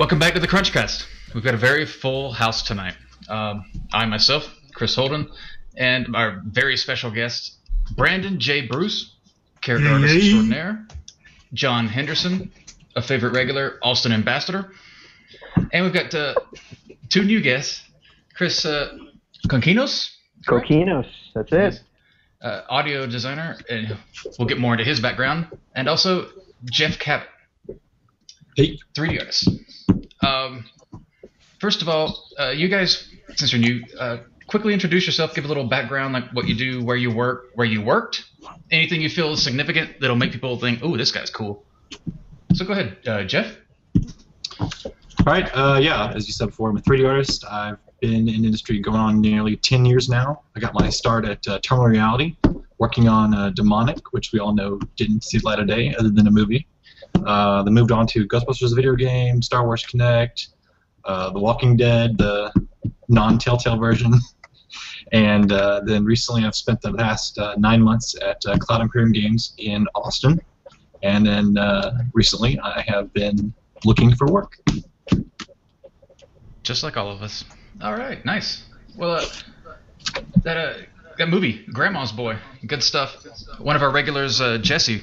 Welcome back to the CrunchCast. We've got a very full house tonight. I myself, Chris Holden, and our very special guest, Brandon J. Bruce, character artist extraordinaire, John Henderson, a favorite regular, Austin ambassador, and we've got two new guests, Chris Conquinos. Coquinos, that's it. Audio designer, and we'll get more into his background, and also Jeff Cabot, 3D artist. First of all, you guys, since you're new, quickly introduce yourself, give a little background, like what you do, where you work, where you worked, anything you feel is significant that'll make people think, "Ooh, this guy's cool." So go ahead, Jeff. All right. Yeah, as you said before, I'm a 3D artist. I've been in the industry going on nearly 10 years now. I got my start at Terminal Reality, working on Demonic, which we all know didn't see the light of day other than a movie. Then moved on to Ghostbusters video game, Star Wars Connect, The Walking Dead, the non-Telltale version. And then recently I've spent the past 9 months at Cloud Imperium Games in Austin. And then recently I have been looking for work. Just like all of us. All right, nice. Well, that movie, Grandma's Boy, good stuff. One of our regulars, Jesse,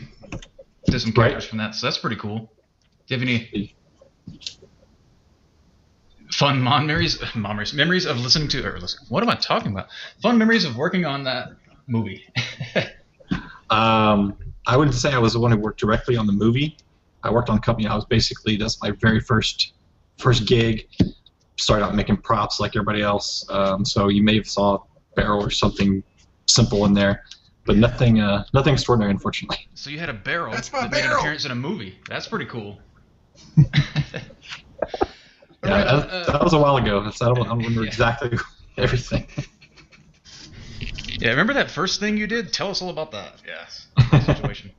did some characters from that, so that's pretty cool. Do you have any fun memories of listening to, what am I talking about? Fun memories of working on that movie. I wouldn't say I was the one who worked directly on the movie. I worked on a company. That's my very first gig. Started out making props like everybody else. So you may have saw a barrel or something simple in there, but nothing extraordinary, unfortunately. So you had a barrel that made an appearance in a movie. That's pretty cool. Yeah, that was a while ago. I don't remember exactly everything. Yeah, remember that first thing you did? Tell us all about that. Yes, situation.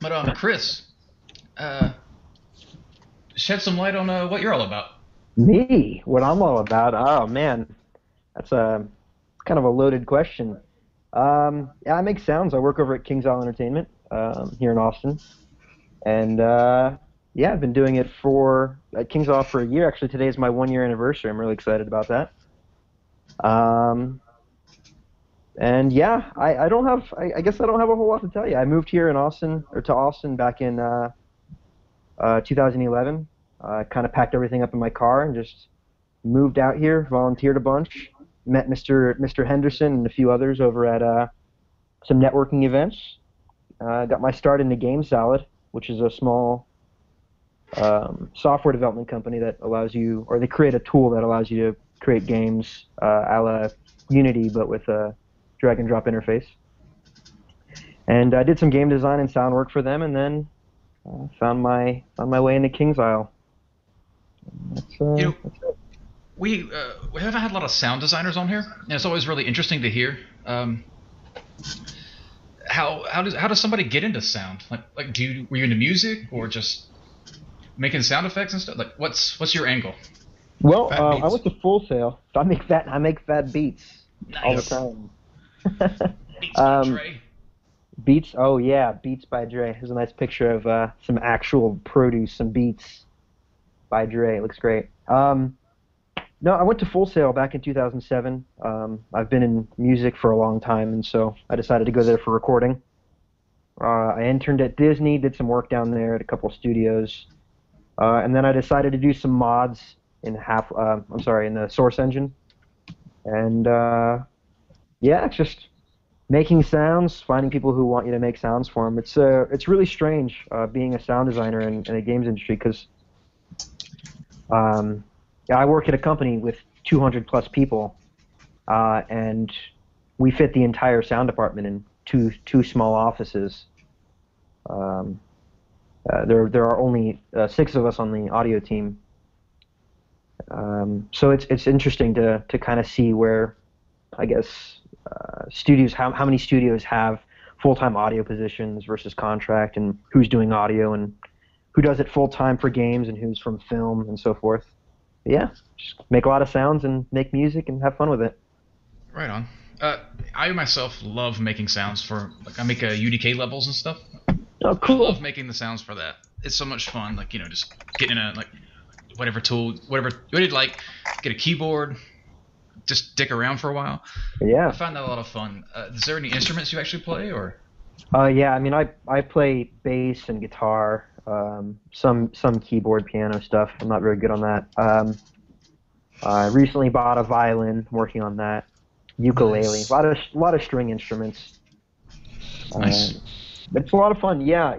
But Chris, shed some light on what you're all about. Me? What I'm all about? Oh man, that's a kind of a loaded question. Yeah, I make sounds. I work over at King's Isle Entertainment here in Austin, and yeah, I've been doing it at King's Isle for a year. Actually, today is my 1-year anniversary. I'm really excited about that. And yeah, I guess I don't have a whole lot to tell you. I moved here to Austin back in 2011. I kind of packed everything up in my car and just moved out here, volunteered a bunch, met Mr. Henderson and a few others over at some networking events. Got my start in the Game Salad, which is a small software development company that allows you, or they create a tool that allows you to create games a la Unity, but with a drag and drop interface. And I did some game design and sound work for them, and then found my way into King's Isle. That's it. We haven't had a lot of sound designers on here, and it's always really interesting to hear. How does somebody get into sound? Like were you into music or just making sound effects and stuff? Like what's your angle? Well, I went to Full Sail. So I make fat beats all the time. Beats by Dre. Beats. Oh yeah, Beats by Dre. There's a nice picture of some actual produce, some beats by Dre. It looks great. No, I went to Full Sail back in 2007. I've been in music for a long time, and so I decided to go there for recording. I interned at Disney, did some work down there at a couple studios, and then I decided to do some mods in the Source Engine, and yeah, it's just making sounds, finding people who want you to make sounds for them. It's really strange being a sound designer in the games industry because. Yeah, I work at a company with 200 plus people, and we fit the entire sound department in two small offices. There are only 6 of us on the audio team, so it's interesting to kind of see where, I guess, studios how many studios have full-time audio positions versus contract, and who's doing audio and who does it full-time for games and who's from film and so forth. But yeah, just make a lot of sounds and make music and have fun with it. Right on. I myself love making sounds for, I make UDK levels and stuff. Oh, cool. I love making the sounds for that. It's so much fun, just getting in a, whatever tool, whatever. You would like get a keyboard, just dick around for a while. Yeah. I find that a lot of fun. Is there any instruments you actually play, or? Yeah. I mean, I play bass and guitar, some keyboard, piano stuff. I'm not very good on that. I recently bought a violin. Working on that. Ukulele. Nice. A lot of string instruments. Nice. But it's a lot of fun. Yeah.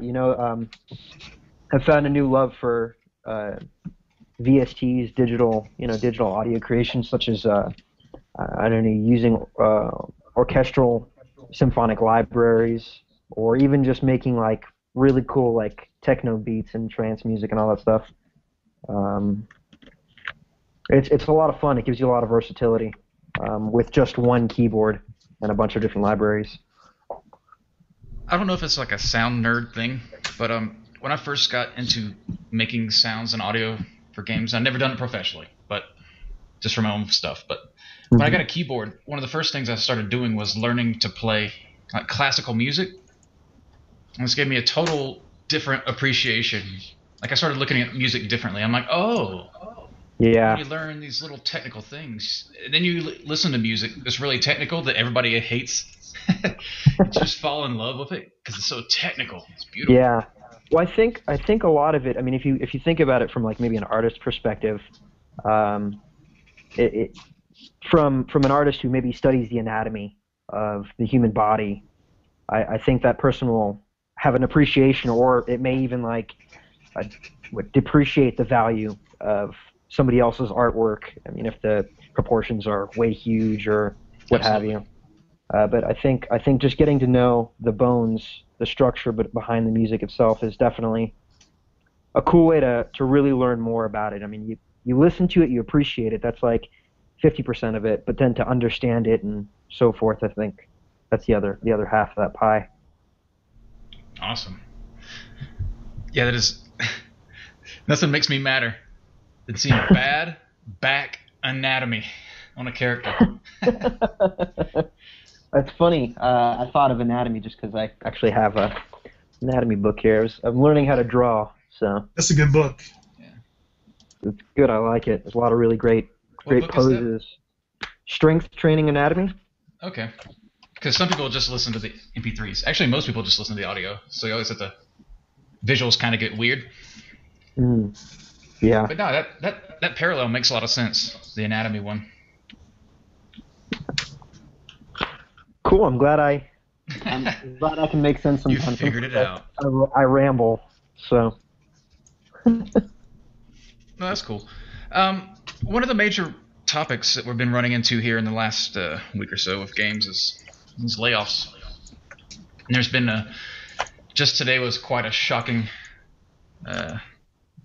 I've found a new love for VSTs, digital audio creation, such as I don't know, using orchestral symphonic libraries, or even just making like really cool like techno beats and trance music and all that stuff. It's a lot of fun. It gives you a lot of versatility with just one keyboard and a bunch of different libraries. I don't know if it's like a sound nerd thing, but when I first got into making sounds and audio for games, I've never done it professionally, but just for my own stuff. But when I got a keyboard, one of the first things I started doing was learning to play like classical music. And this gave me a total different appreciation. Like I started looking at music differently. I'm like, oh, yeah. you learn these little technical things. And then you listen to music that's really technical that everybody hates. Just fall in love with it because it's so technical. It's beautiful. Yeah. Well, I think a lot of it. I mean, if you think about it from like maybe an artist perspective, from an artist who maybe studies the anatomy of the human body, I think that person will have an appreciation, or it may even like depreciate the value of somebody else's artwork. I mean, if the proportions are way huge or what have you. But I think just getting to know the bones, the structure, but behind the music itself is definitely a cool way to really learn more about it. I mean, you listen to it, you appreciate it. That's like 50% of it. But then to understand it and so forth, I think that's the other half of that pie. Awesome. Yeah, that is. Nothing makes me madder than seeing bad back anatomy on a character. That's funny. I thought of anatomy just because I actually have a anatomy book here. I'm learning how to draw, so That's a good book. Yeah. it's good. I like it. There's a lot of really great What book is that? poses. Strength Training Anatomy. Okay. Because some people just listen to the MP3s. Actually, most people just listen to the audio, so you always have to. Visuals kind of get weird. Yeah. But no, that parallel makes a lot of sense. The anatomy one. Cool. I'm glad I can make sense You sometimes. figured it out. I ramble, so. No, that's cool. One of the major topics that we've been running into here in the last week or so of games is these layoffs. And there's been just today was quite a shocking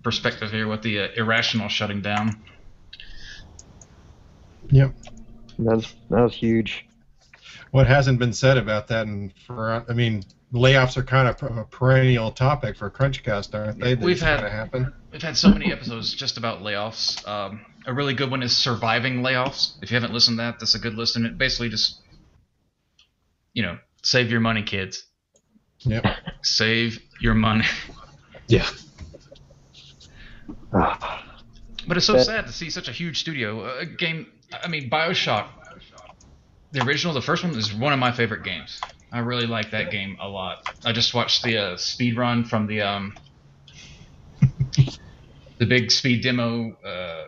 perspective here with the irrational shutting down. Yep. That was huge. What hasn't been said about that, and layoffs are kind of a perennial topic for CrunchCast, aren't they? We've had happen. We've had so many episodes just about layoffs. A really good one is surviving layoffs. If you haven't listened to that, that's a good listen. It basically just, save your money, kids. Yep. Save your money. Yeah. But it's so sad to see such a huge studio. A game, BioShock, the original, the first one, is one of my favorite games. I really like that game a lot. I just watched the speed run from the big speed demo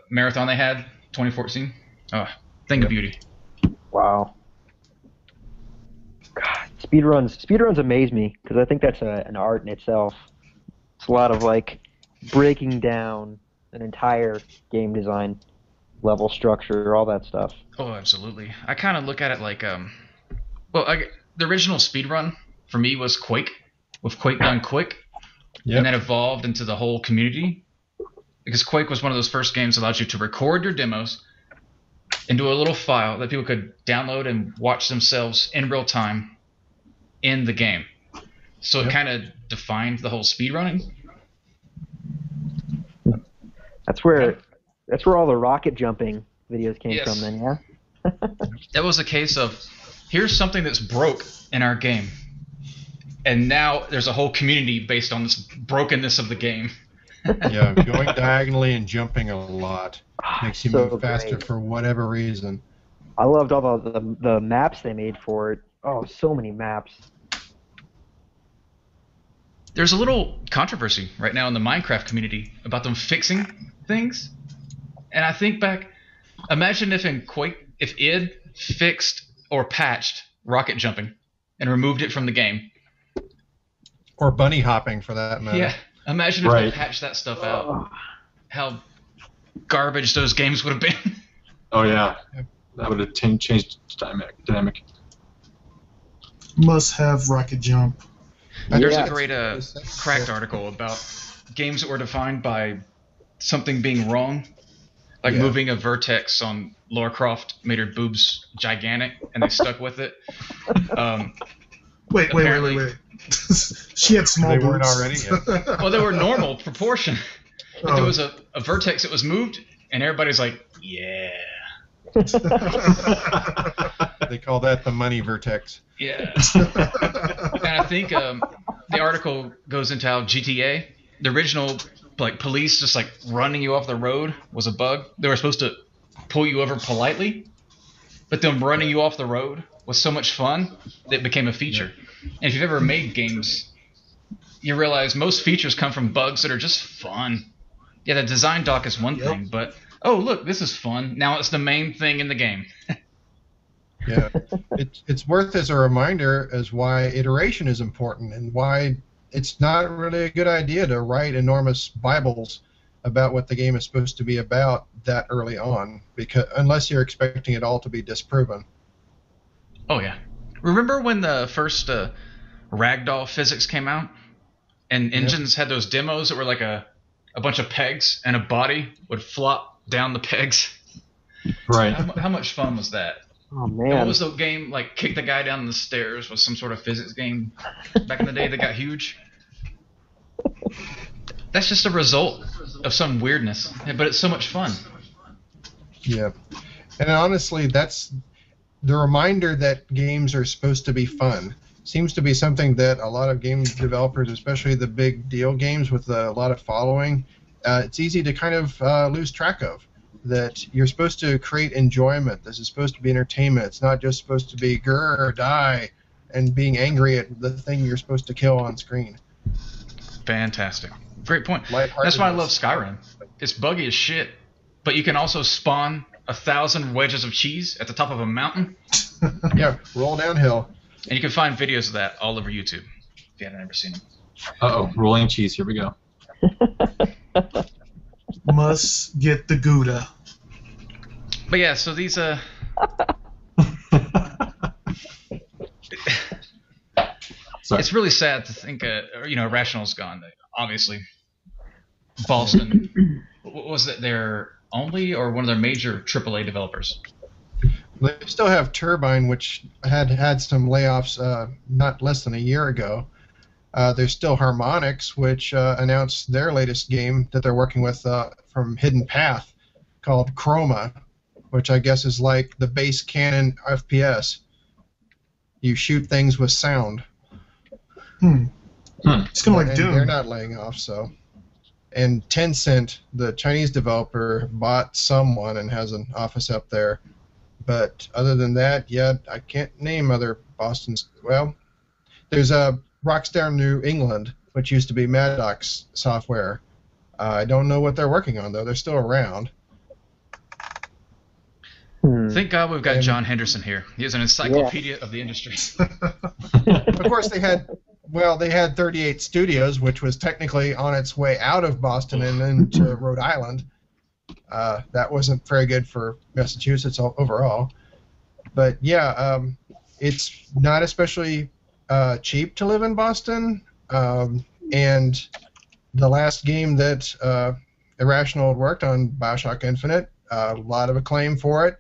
marathon they had, 2014. Oh, thing of beauty. Wow. God, speedruns amaze me because I think that's an art in itself. It's a lot of like breaking down an entire game design, level structure, all that stuff. Oh, absolutely. I kind of look at it like, the original speedrun for me was Quake, with Quake done quick, and that evolved into the whole community. Because Quake was one of those first games that allowed you to record your demos into a little file that people could download and watch themselves in real time in the game. So it kind of defined the whole speedrunning. That's where all the rocket jumping videos came from then, yeah? That was a case of, here's something that's broke in our game. And now there's a whole community based on this brokenness of the game. Yeah, going diagonally and jumping a lot makes you So move faster great. for whatever reason. I loved all the maps they made for it. Oh, so many maps. There's a little controversy right now in the Minecraft community about them fixing things. And I think back, imagine if in Quake, if id fixed or patched rocket jumping and removed it from the game. Or bunny hopping, for that matter. Yeah, imagine if Right. they patched that stuff Oh, out. How garbage those games would have been. Oh yeah, that would have changed the dynamic. Must have rocket jump. There's Yeah. a great Cracked article about games that were defined by something being wrong. Like Yeah. moving a vertex on Lara Croft made her boobs gigantic, and they stuck with it. Wait. Apparently- She had small They boobs. weren't already yet. Well, they were normal proportion. But Oh. there was a vertex that was moved, and everybody's like, yeah. They call that the money vertex. Yeah. And I think the article goes into how GTA, the original like police just like running you off the road was a bug. They were supposed to pull you over politely, but them running you off the road was so much fun that it became a feature. And if you've ever made games, you realize most features come from bugs that are just fun. Yeah, the design doc is one Yep. thing, but oh look, this is fun. Now it's the main thing in the game. Yeah, it's worth as a reminder as why iteration is important and why it's not really a good idea to write enormous Bibles about what the game is supposed to be about that early on, because unless you're expecting it all to be disproven. Oh yeah. Remember when the first ragdoll physics came out, and engines had those demos that were like a bunch of pegs and a body would flop down the pegs? Right. How much fun was that? oh And what man. was the game like? Kick the guy down the stairs was some sort of physics game back in the day that got huge. That's just a result of some weirdness, but it's so much fun. Yeah, and honestly, that's the reminder that games are supposed to be fun. Seems to be something that a lot of game developers, especially the big deal games with a lot of following, it's easy to kind of lose track of. That you're supposed to create enjoyment. This is supposed to be entertainment. It's not just supposed to be grr or die and being angry at the thing you're supposed to kill on screen. Fantastic. Great point. Lightheartedness. That's why I love Skyrim. It's buggy as shit, but you can also spawn 1,000 wedges of cheese at the top of a mountain, Yeah, roll downhill. and you can find videos of that all over YouTube if you haven't ever seen them. Uh-oh, rolling cheese. Here we go. Must get the Gouda. But yeah, so these Sorry. it's really sad to think Irrational's gone. Obviously, Boston was it their only or one of their major AAA developers? They still have Turbine, which had some layoffs not less than a year ago. There's still Harmonix, which announced their latest game that they're working with from Hidden Path called Chroma, which I guess is like the base canon FPS. You shoot things with sound. It's kind of like And Doom. they're not laying off, so. And Tencent, the Chinese developer, bought someone and has an office up there. But other than that, yeah, I can't name other Boston's. Well, there's a Rockstar New England, which used to be Maddox Software. I don't know what they're working on, though. They're still around. Thank God we've got And- John Henderson here. He is an encyclopedia of the industry. Of course, they had 38 Studios, which was technically on its way out of Boston and into Rhode Island. That wasn't very good for Massachusetts overall. But yeah, it's not especially cheap to live in Boston. And the last game that Irrational worked on, BioShock Infinite, a lot of acclaim for it,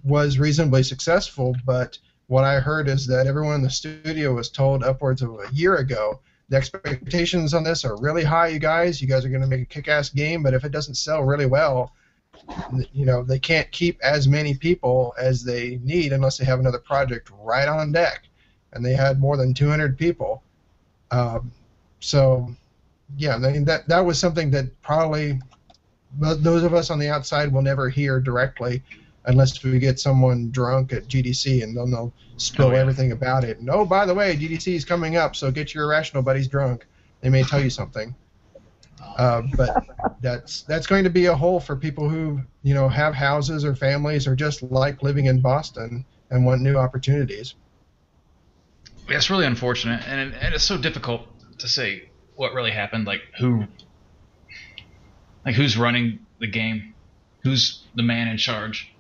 was reasonably successful, but what I heard is that everyone in the studio was told upwards of a year ago, the expectations on this are really high, you guys. You guys are going to make a kick-ass game, but if it doesn't sell really well, they can't keep as many people as they need unless they have another project right on deck. And they had more than 200 people. So yeah, I mean that was something that probably those of us on the outside will never hear directly, unless we get someone drunk at GDC and then they'll spill everything about it. And oh, by the way, GDC is coming up, so get your irrational buddies drunk. They may tell you something. But that's going to be a hole for people who have houses or families or just like living in Boston and want new opportunities. Yeah, it's really unfortunate, and it's so difficult to say what really happened, who's running the game, who's the man in charge.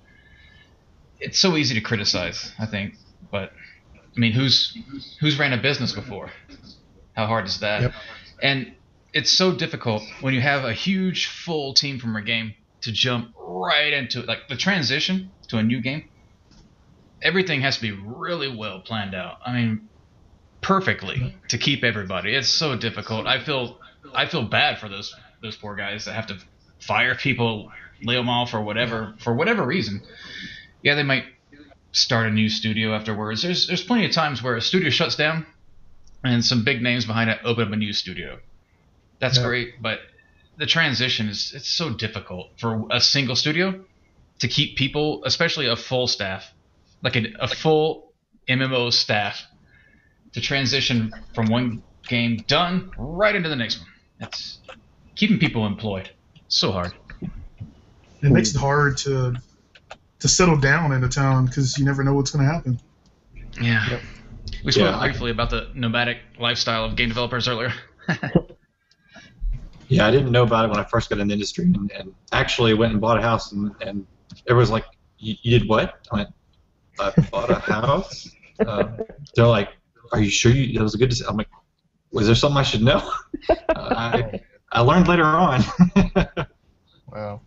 It's so easy to criticize, I think, but I mean, who's ran a business before? How hard is that? Yep. And it's so difficult when you have a huge full team from a game to jump right into it. Like the transition to a new game, everything has to be really well planned out. I mean, perfectly to keep everybody. It's so difficult. I feel bad for those poor guys that have to fire people, lay them off, or whatever for whatever reason. Yeah, they might start a new studio afterwards. There's plenty of times where a studio shuts down and some big names behind it open up a new studio. That's great, but the transition it's so difficult for a single studio to keep people, especially a full staff, like a full MMO staff, to transition from one game done right into the next one. It's keeping people employed. So hard. It makes it hard to settle down in a town because you never know what's going to happen. Yeah. Yep. We spoke briefly about the nomadic lifestyle of game developers earlier. Yeah, I didn't know about it when I first got in the industry, and actually went and bought a house, and everyone was like, you did what? I went, I bought a house? They're like, are you sure that was a good decision? I'm like, was there something I should know? I learned later on. Wow.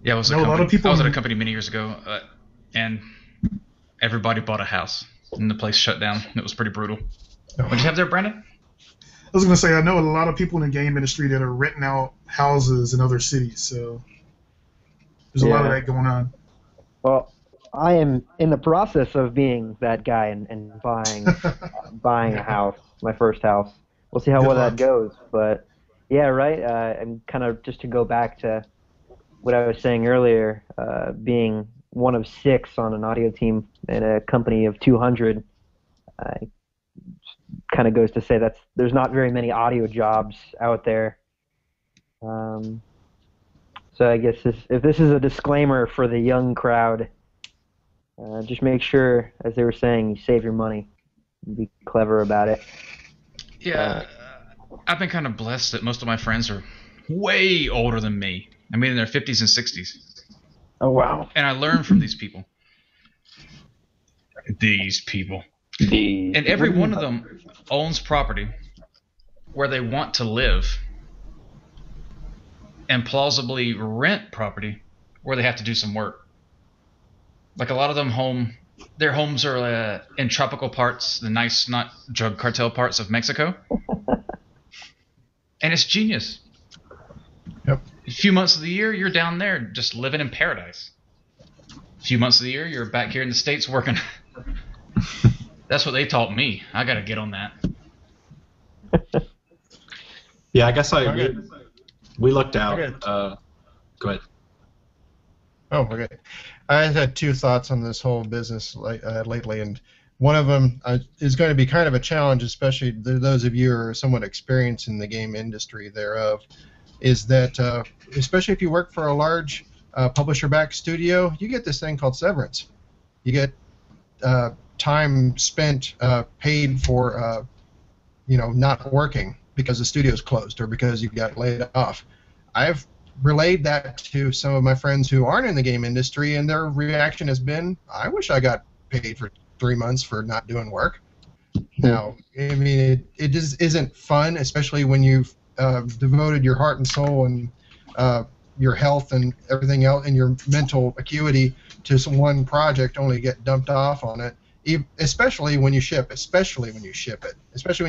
Yeah, I was at a company many years ago, and everybody bought a house, and the place shut down. It was pretty brutal. What did you have there, Brandon? I was going to say, I know a lot of people in the game industry that are renting out houses in other cities, so there's a lot of that going on. Well, I am in the process of being that guy and buying a house, my first house. We'll see how well that goes, but yeah, right. I'm kind of just to go back to what I was saying earlier, being one of 6 on an audio team in a company of 200. Kind of goes to say there's not very many audio jobs out there. So I guess if this is a disclaimer for the young crowd, just make sure, as they were saying, you save your money. Be clever about it. Yeah, I've been kind of blessed that most of my friends are way older than me. I mean, in their 50s and 60s. Oh, wow. And I learn from these people. And every one of them owns property where they want to live and plausibly rent property where they have to do some work. Like a lot of them their homes are in tropical parts, the nice, not drug cartel parts of Mexico. And it's genius. Yep. A few months of the year, you're down there just living in paradise. A few months of the year, you're back here in the States working. That's what they taught me. I got to get on that. Yeah, I guess we looked out. Go ahead. Oh, okay. I had 2 thoughts on this whole business lately, and one of them is going to be kind of a challenge, especially those of you who are somewhat experienced in the game industry thereof, is that especially if you work for a large publisher-backed studio, you get this thing called severance. You get time spent paid for not working because the studio's closed or because you got laid off. I've relayed that to some of my friends who aren't in the game industry, and their reaction has been, I wish I got paid for 3 months for not doing work. Now, I mean, it just isn't fun, especially when you've devoted your heart and soul and your health and everything else and your mental acuity to some one project, only to get dumped off on it. Especially when you ship it, especially when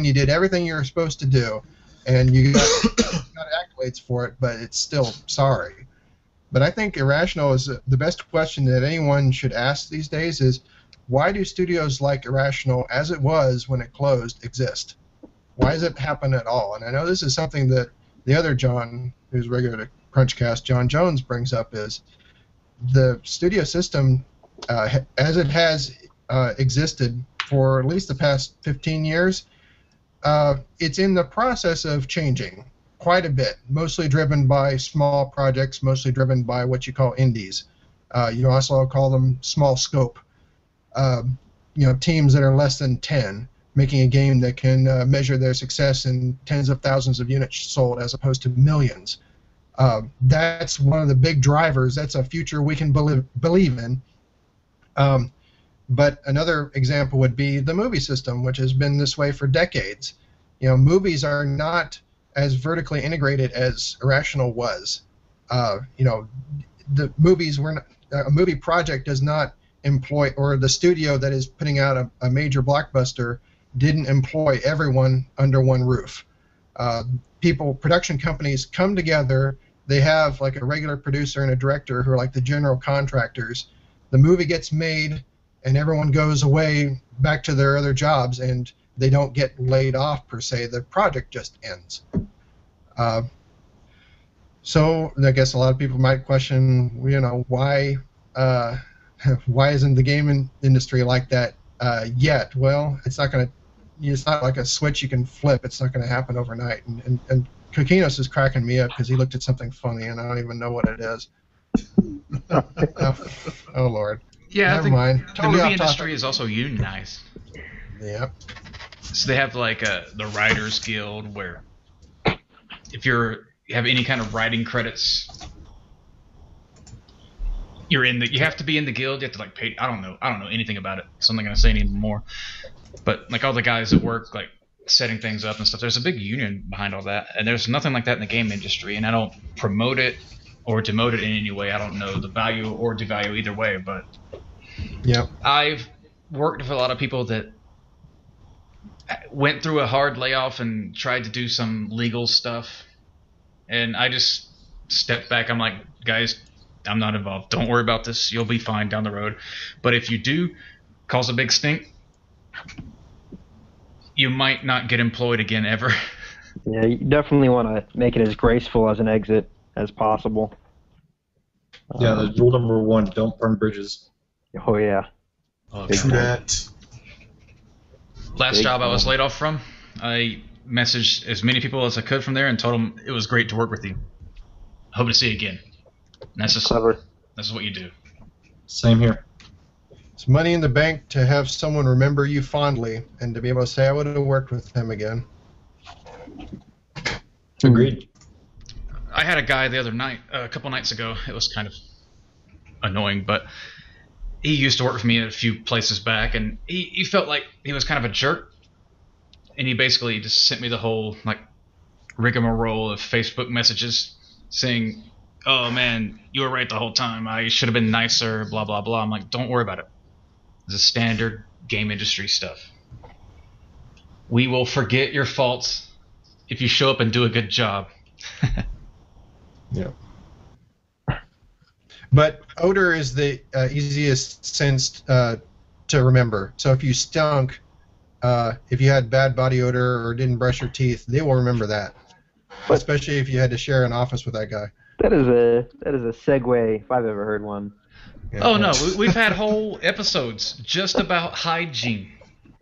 you did everything you were supposed to do, and you got accolades for it, but it's still sorry. But I think Irrational is the best question that anyone should ask these days is, why do studios like Irrational, as it was when it closed, exist? Why does it happen at all? And I know this is something that the other John, who's regular to CrunchCast, John Jones, brings up, is the studio system, as it has existed for at least the past 15 years, it's in the process of changing quite a bit, mostly driven by small projects, mostly driven by what you call indies. You also call them small scope. Teams that are less than 10, making a game that can measure their success in tens of thousands of units sold as opposed to millions. That's one of the big drivers. That's a future we can believe in. But another example would be the movie system, which has been this way for decades. Movies are not as vertically integrated as Irrational was. The movies were not, a movie project does not employ, or the studio that is putting out a major blockbuster didn't employ everyone under one roof. Production companies come together. They have like a regular producer and a director who are like the general contractors. The movie gets made, and everyone goes away back to their other jobs, and they don't get laid off per se. The project just ends. So I guess a lot of people might question, why isn't the game industry like that yet? Well, it's not like a switch you can flip. It's not going to happen overnight. And Kokinos is cracking me up because he looked at something funny, and I don't even know what it is. Oh, Lord. Yeah, Never mind. The movie industry is also unionized. Yep. So they have like the Writers Guild, where if you have any kind of writing credits, you have to be in the guild. You have to like pay. I don't know anything about it, so I'm not gonna say any more. But like all the guys that work like setting things up and stuff, there's a big union behind all that, and there's nothing like that in the game industry. And I don't promote it or demote it in any way. I don't know the value or devalue either way, but yeah, I've worked with a lot of people that went through a hard layoff and tried to do some legal stuff, and I just stepped back. I'm like, guys, I'm not involved. Don't worry about this. You'll be fine down the road. But if you do cause a big stink, you might not get employed again ever. Yeah, you definitely want to make it as graceful as an exit as possible. Yeah, that's rule number 1, don't burn bridges. Oh, yeah. True that. Last job I was laid off from, I messaged as many people as I could from there and told them it was great to work with you. Hope to see you again. And that's just clever. That's what you do. Same here. It's money in the bank to have someone remember you fondly and to be able to say, I would have worked with him again. Agreed. I had a guy the other night, a couple nights ago. It was kind of annoying, but he used to work for me at a few places back, and he felt like he was kind of a jerk, and he basically just sent me the whole like rigmarole of Facebook messages saying, oh man, you were right the whole time, I should have been nicer, blah blah blah. I'm like, don't worry about it. This is standard game industry stuff. We will forget your faults if you show up and do a good job. Yeah. But odor is the easiest sense to remember. So if you stunk, if you had bad body odor or didn't brush your teeth, they will remember that. But especially if you had to share an office with that guy. That is a segue if I've ever heard one. Yeah. Oh no, we've had whole episodes just about hygiene.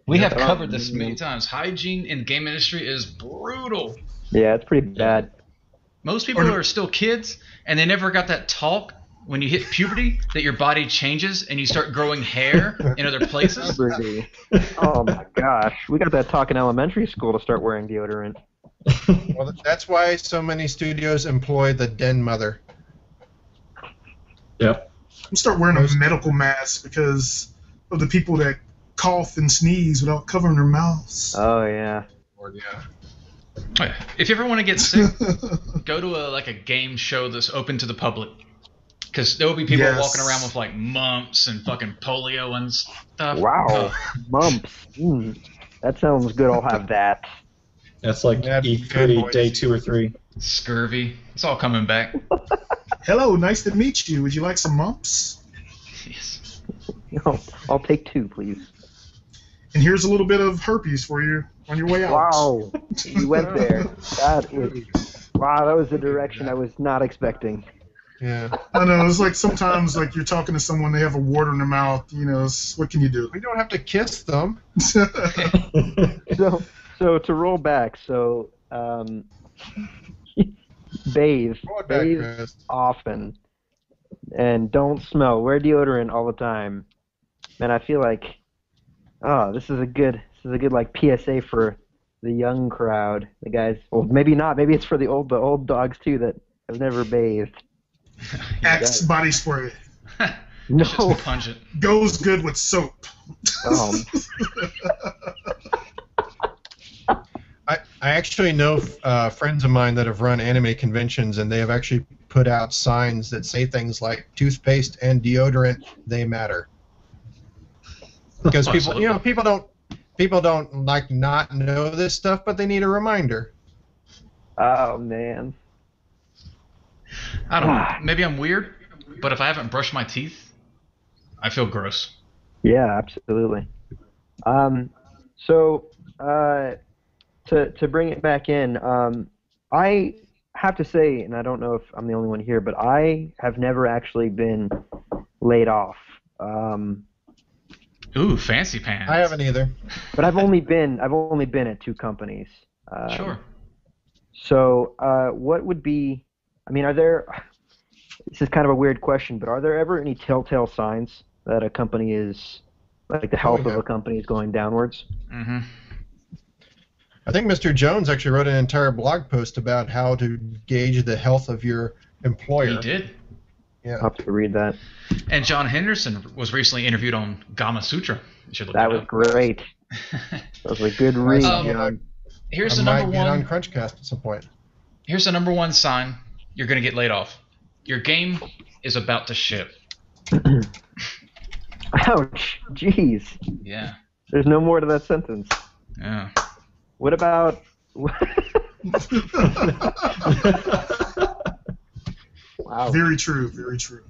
We have covered this many times. Hygiene in the game industry is brutal. Yeah, it's pretty bad. Most people are still kids, and they never got that talk when you hit puberty that your body changes and you start growing hair in other places. Oh my gosh, we got that talk in elementary school to start wearing deodorant. Well, that's why so many studios employ the den mother. Yep. I'm start wearing a medical mask because of the people that cough and sneeze without covering their mouths. Oh yeah. Or, yeah. If you ever want to get sick, go to a game show that's open to the public. Because there will be people walking around with like mumps and fucking polio and stuff. Wow, mumps. That sounds good. I'll have that. That's like E3 day 2 or 3. Scurvy. It's all coming back. Hello, nice to meet you. Would you like some mumps? Yes. No, I'll take 2, please. And here's a little bit of herpes for you on your way out. Wow, you went there. That was a direction I was not expecting. Yeah. I know, it's like sometimes like you're talking to someone, they have a wart in their mouth, what can you do? We don't have to kiss them. So to roll back, bathe Chris. often, and don't smell. Wear deodorant all the time. Man, I feel like, this is a good like PSA for the young crowd. The guys, well, maybe not. Maybe it's for the old dogs too that have never bathed. Axe body spray. No. Just pungent. Goes good with soap. I actually know friends of mine that have run anime conventions, and they have actually put out signs that say things like toothpaste and deodorant, they matter. Because people don't like not know this stuff, but they need a reminder. Oh man. I don't know. Maybe I'm weird, but if I haven't brushed my teeth, I feel gross. Yeah, absolutely. To bring it back in, I have to say, and I don't know if I'm the only one here, but I have never actually been laid off. Ooh, fancy pants. I haven't either. But I've only been at 2 companies. Sure. So, what would be? I mean, this is kind of a weird question, but are there ever any telltale signs that a company is, like the health of a company is going downwards? Mm-hmm. I think Mr. Jones actually wrote an entire blog post about how to gauge the health of your employer. He did. Yeah. I'll have to read that. And John Henderson was recently interviewed on Gama Sutra. You should look That it was up. great. That was a good read, John. Here's I the might number get on one. CrunchCast at some point. Here's the number one sign you're going to get laid off. Your game is about to ship. Ouch. Jeez. Yeah. There's no more to that sentence. Yeah. What about... Wow. Very true, very true.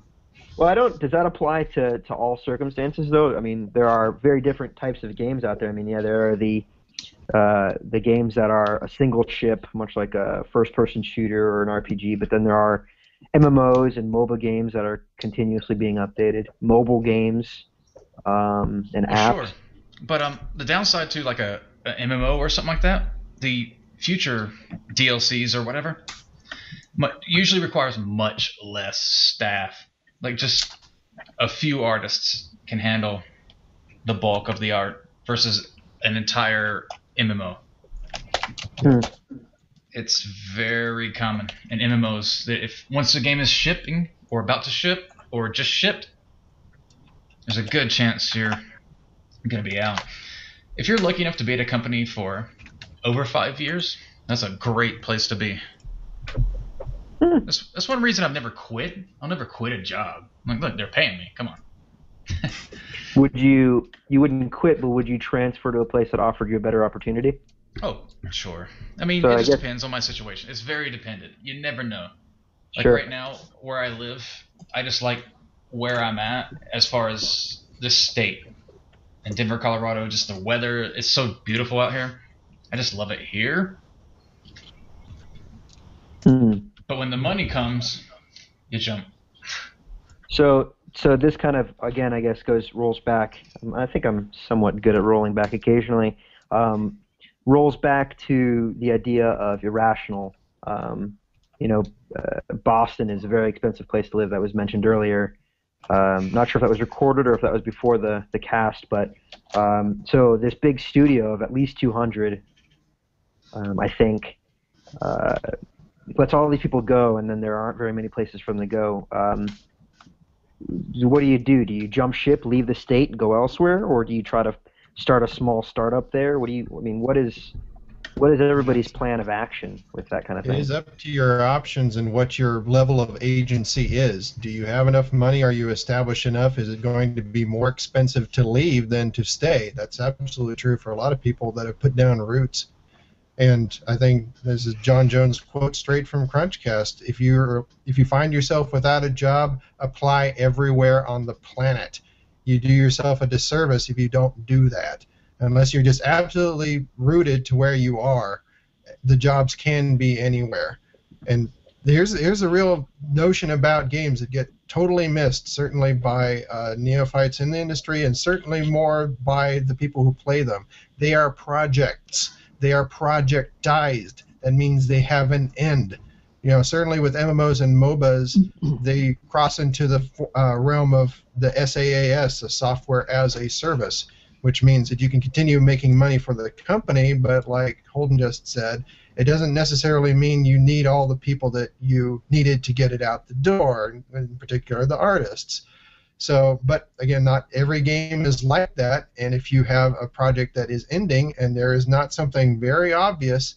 Well, does that apply to all circumstances, though? I mean, there are very different types of games out there. I mean, yeah, there are the games that are a single ship, much like a first-person shooter or an RPG, but then there are MMOs and MOBA games that are continuously being updated, mobile games, and apps. Sure. But the downside to like a MMO or something like that, the future DLCs or whatever, usually requires much less staff. Like just a few artists can handle the bulk of the art versus an entire MMO. It's very common in MMOs that if once the game is shipping or about to ship or just shipped, there's a good chance you're going to be out. If you're lucky enough to be at a company for over 5 years, that's a great place to be. That's one reason I've never quit. I'll never quit a job. I'm like, look, they're paying me. Come on. You wouldn't quit, but would you transfer to a place that offered you a better opportunity? Oh, sure. I mean, So it I just guess- depends on my situation. It's very dependent. You never know. Like Sure. right now, where I live, I just like where I'm at as far as this state. In Denver, Colorado, just the weather is so beautiful out here. I just love it here. But when the money comes, you jump. So this kind of, again, I guess rolls back. I think I'm somewhat good at rolling back occasionally. Rolls back to the idea of irrational. Boston is a very expensive place to live. That was mentioned earlier. Not sure if that was recorded or if that was before the cast, but so this big studio of at least 200, I think, lets all these people go, and then there aren't very many places for them to go. What do? Do you jump ship, leave the state, and go elsewhere, or do you try to start a small startup there? What is everybody's plan of action with that kind of thing? It is up to your options and what your level of agency is. Do you have enough money? Are you established enough? Is it going to be more expensive to leave than to stay? That's absolutely true for a lot of people that have put down roots. And I think this is John Jones' quote straight from CrunchCast. If you find yourself without a job, apply everywhere on the planet. You do yourself a disservice if you don't do that. Unless you're just absolutely rooted to where you are, the jobs can be anywhere. And here's a real notion about games that get totally missed, certainly by neophytes in the industry, and certainly more by the people who play them. They are projects. They are projectized. That means they have an end. You know, certainly with MMOs and MOBAs, they cross into the realm of the SaaS, the software as a service, which means that you can continue making money for the company, but like Holden just said, it doesn't necessarily mean you need all the people that you needed to get it out the door, in particular the artists. So, but again, not every game is like that, and if you have a project that is ending and there is not something very obvious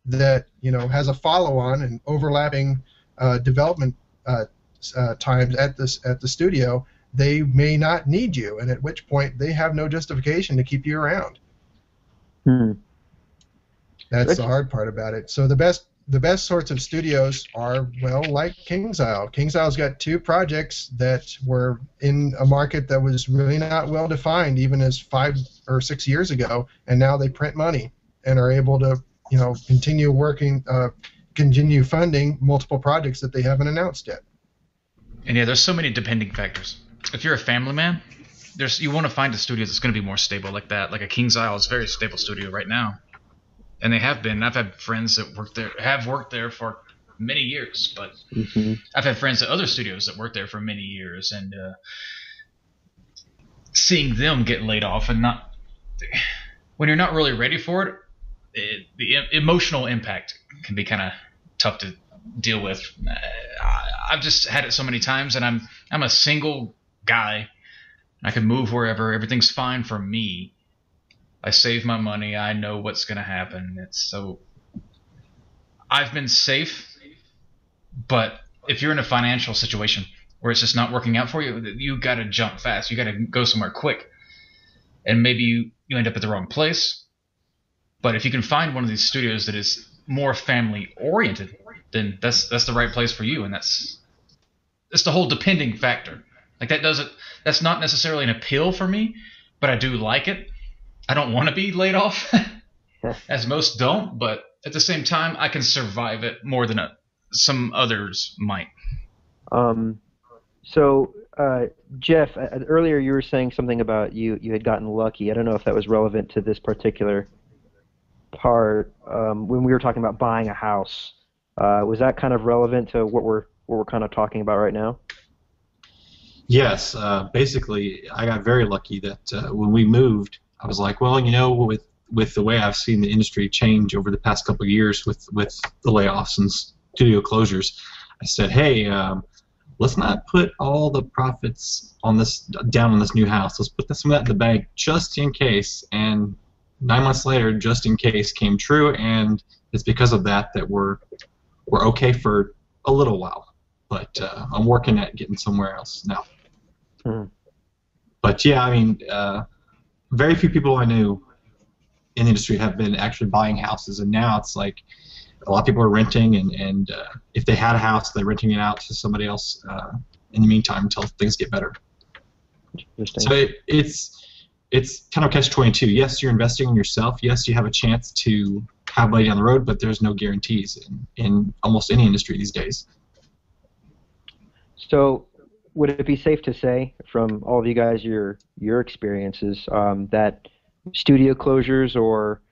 that, you know, has a follow-on and overlapping development times at the studio, they may not need you, and at which point they have no justification to keep you around. That's the hard part about it. So the best sorts of studios are, well, like KingsIsle. KingsIsle's got 2 projects that were in a market that was really not well defined even as 5 or 6 years ago, and now they print money and are able to, you know, continue working, continue funding multiple projects that they haven't announced yet. And yeah, there's so many depending factors. If you're a family man, you want to find a studio that's going to be more stable like that. Like a KingsIsle is a very stable studio right now, and they have been. I've had friends that have worked there for many years, but I've had friends at other studios that worked there for many years, and seeing them get laid off and not when you're not really ready for it, the emotional impact can be kind of tough to deal with. I've just had it so many times, and I'm a single guy. I can move wherever. Everything's fine for me. I save my money. I know what's going to happen. I've been safe, but if you're in a financial situation where it's just not working out for you, you got to jump fast. You got to go somewhere quick, and maybe you end up at the wrong place. But if you can find one of these studios that is more family oriented, then that's the right place for you, and that's the whole depending factor. Like that's not necessarily an appeal for me, but I do like it. I don't want to be laid off, as most don't, but at the same time, I can survive it more than some others might. So, Jeff, earlier you were saying something about you had gotten lucky. I don't know if that was relevant to this particular part. When we were talking about buying a house, was that kind of relevant to what we're kind of talking about right now? Yes. Basically, I got very lucky that when we moved, I was like, well, you know, with the way I've seen the industry change over the past couple of years with the layoffs and studio closures, I said, hey, let's not put all the profits down on this new house. Let's put some of that in the bank just in case. And 9 months later, just in case came true, and it's because of that we're okay for a little while. But I'm working at getting somewhere else now. But yeah, I mean, very few people I knew in the industry have been actually buying houses, and now it's like a lot of people are renting, and if they had a house, they're renting it out to somebody else in the meantime until things get better. So it's kind of catch-22. Yes, you're investing in yourself. Yes, you have a chance to have money down the road, but there's no guarantees in almost any industry these days. So would it be safe to say, from all of you guys, your experiences, that studio closures or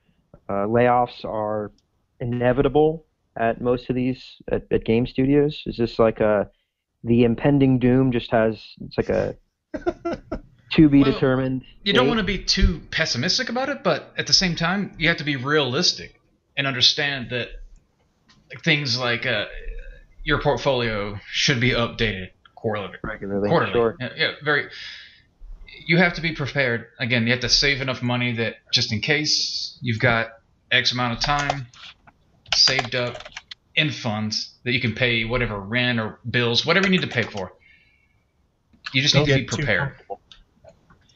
layoffs are inevitable at most of these at game studios? Is this like the impending doom just it's like a to be determined? You don't want to be too pessimistic about it, but at the same time, you have to be realistic and understand that things like your portfolio should be updated regularly. Quarterly. Sure. Yeah, very. You have to be prepared. Again, you have to save enough money that just in case you've got X amount of time saved up in funds that you can pay whatever rent or bills, whatever you need to pay for. You just need to be prepared.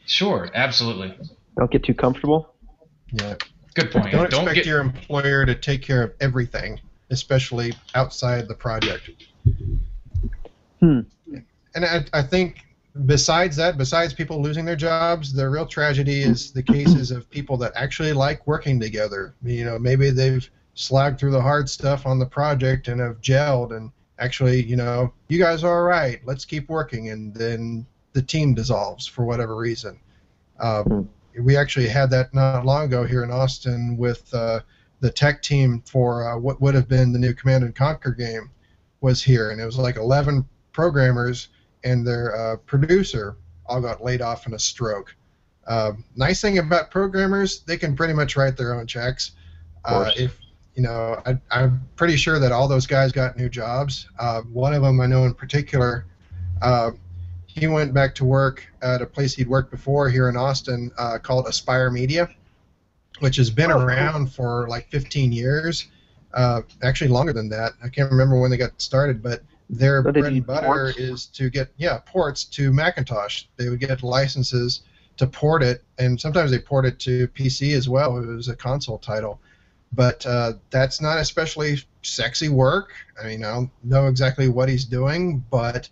Sure, absolutely. Don't get too comfortable. Yeah. Good point. Don't expect your employer to take care of everything, especially outside the project. And I think besides that, besides people losing their jobs, the real tragedy is the cases of people that actually like working together. You know, maybe they've slogged through the hard stuff on the project and have gelled and actually, you know, you guys are all right, let's keep working, and then the team dissolves for whatever reason. We actually had that not long ago here in Austin with the tech team for what would have been the new Command & Conquer game was here, and it was like 11 programmers and their producer all got laid off in a stroke. Nice thing about programmers, they can pretty much write their own checks. If you know, I'm pretty sure that all those guys got new jobs. One of them I know in particular, he went back to work at a place he'd worked before here in Austin called Aspire Media, which has been around for like 15 years. Actually longer than that. I can't remember when they got started, but their bread and butter is to get ports to Macintosh. They would get licenses to port it, and sometimes they port it to PC as well. It was a console title, but that's not especially sexy work. I mean, I don't know exactly what he's doing, but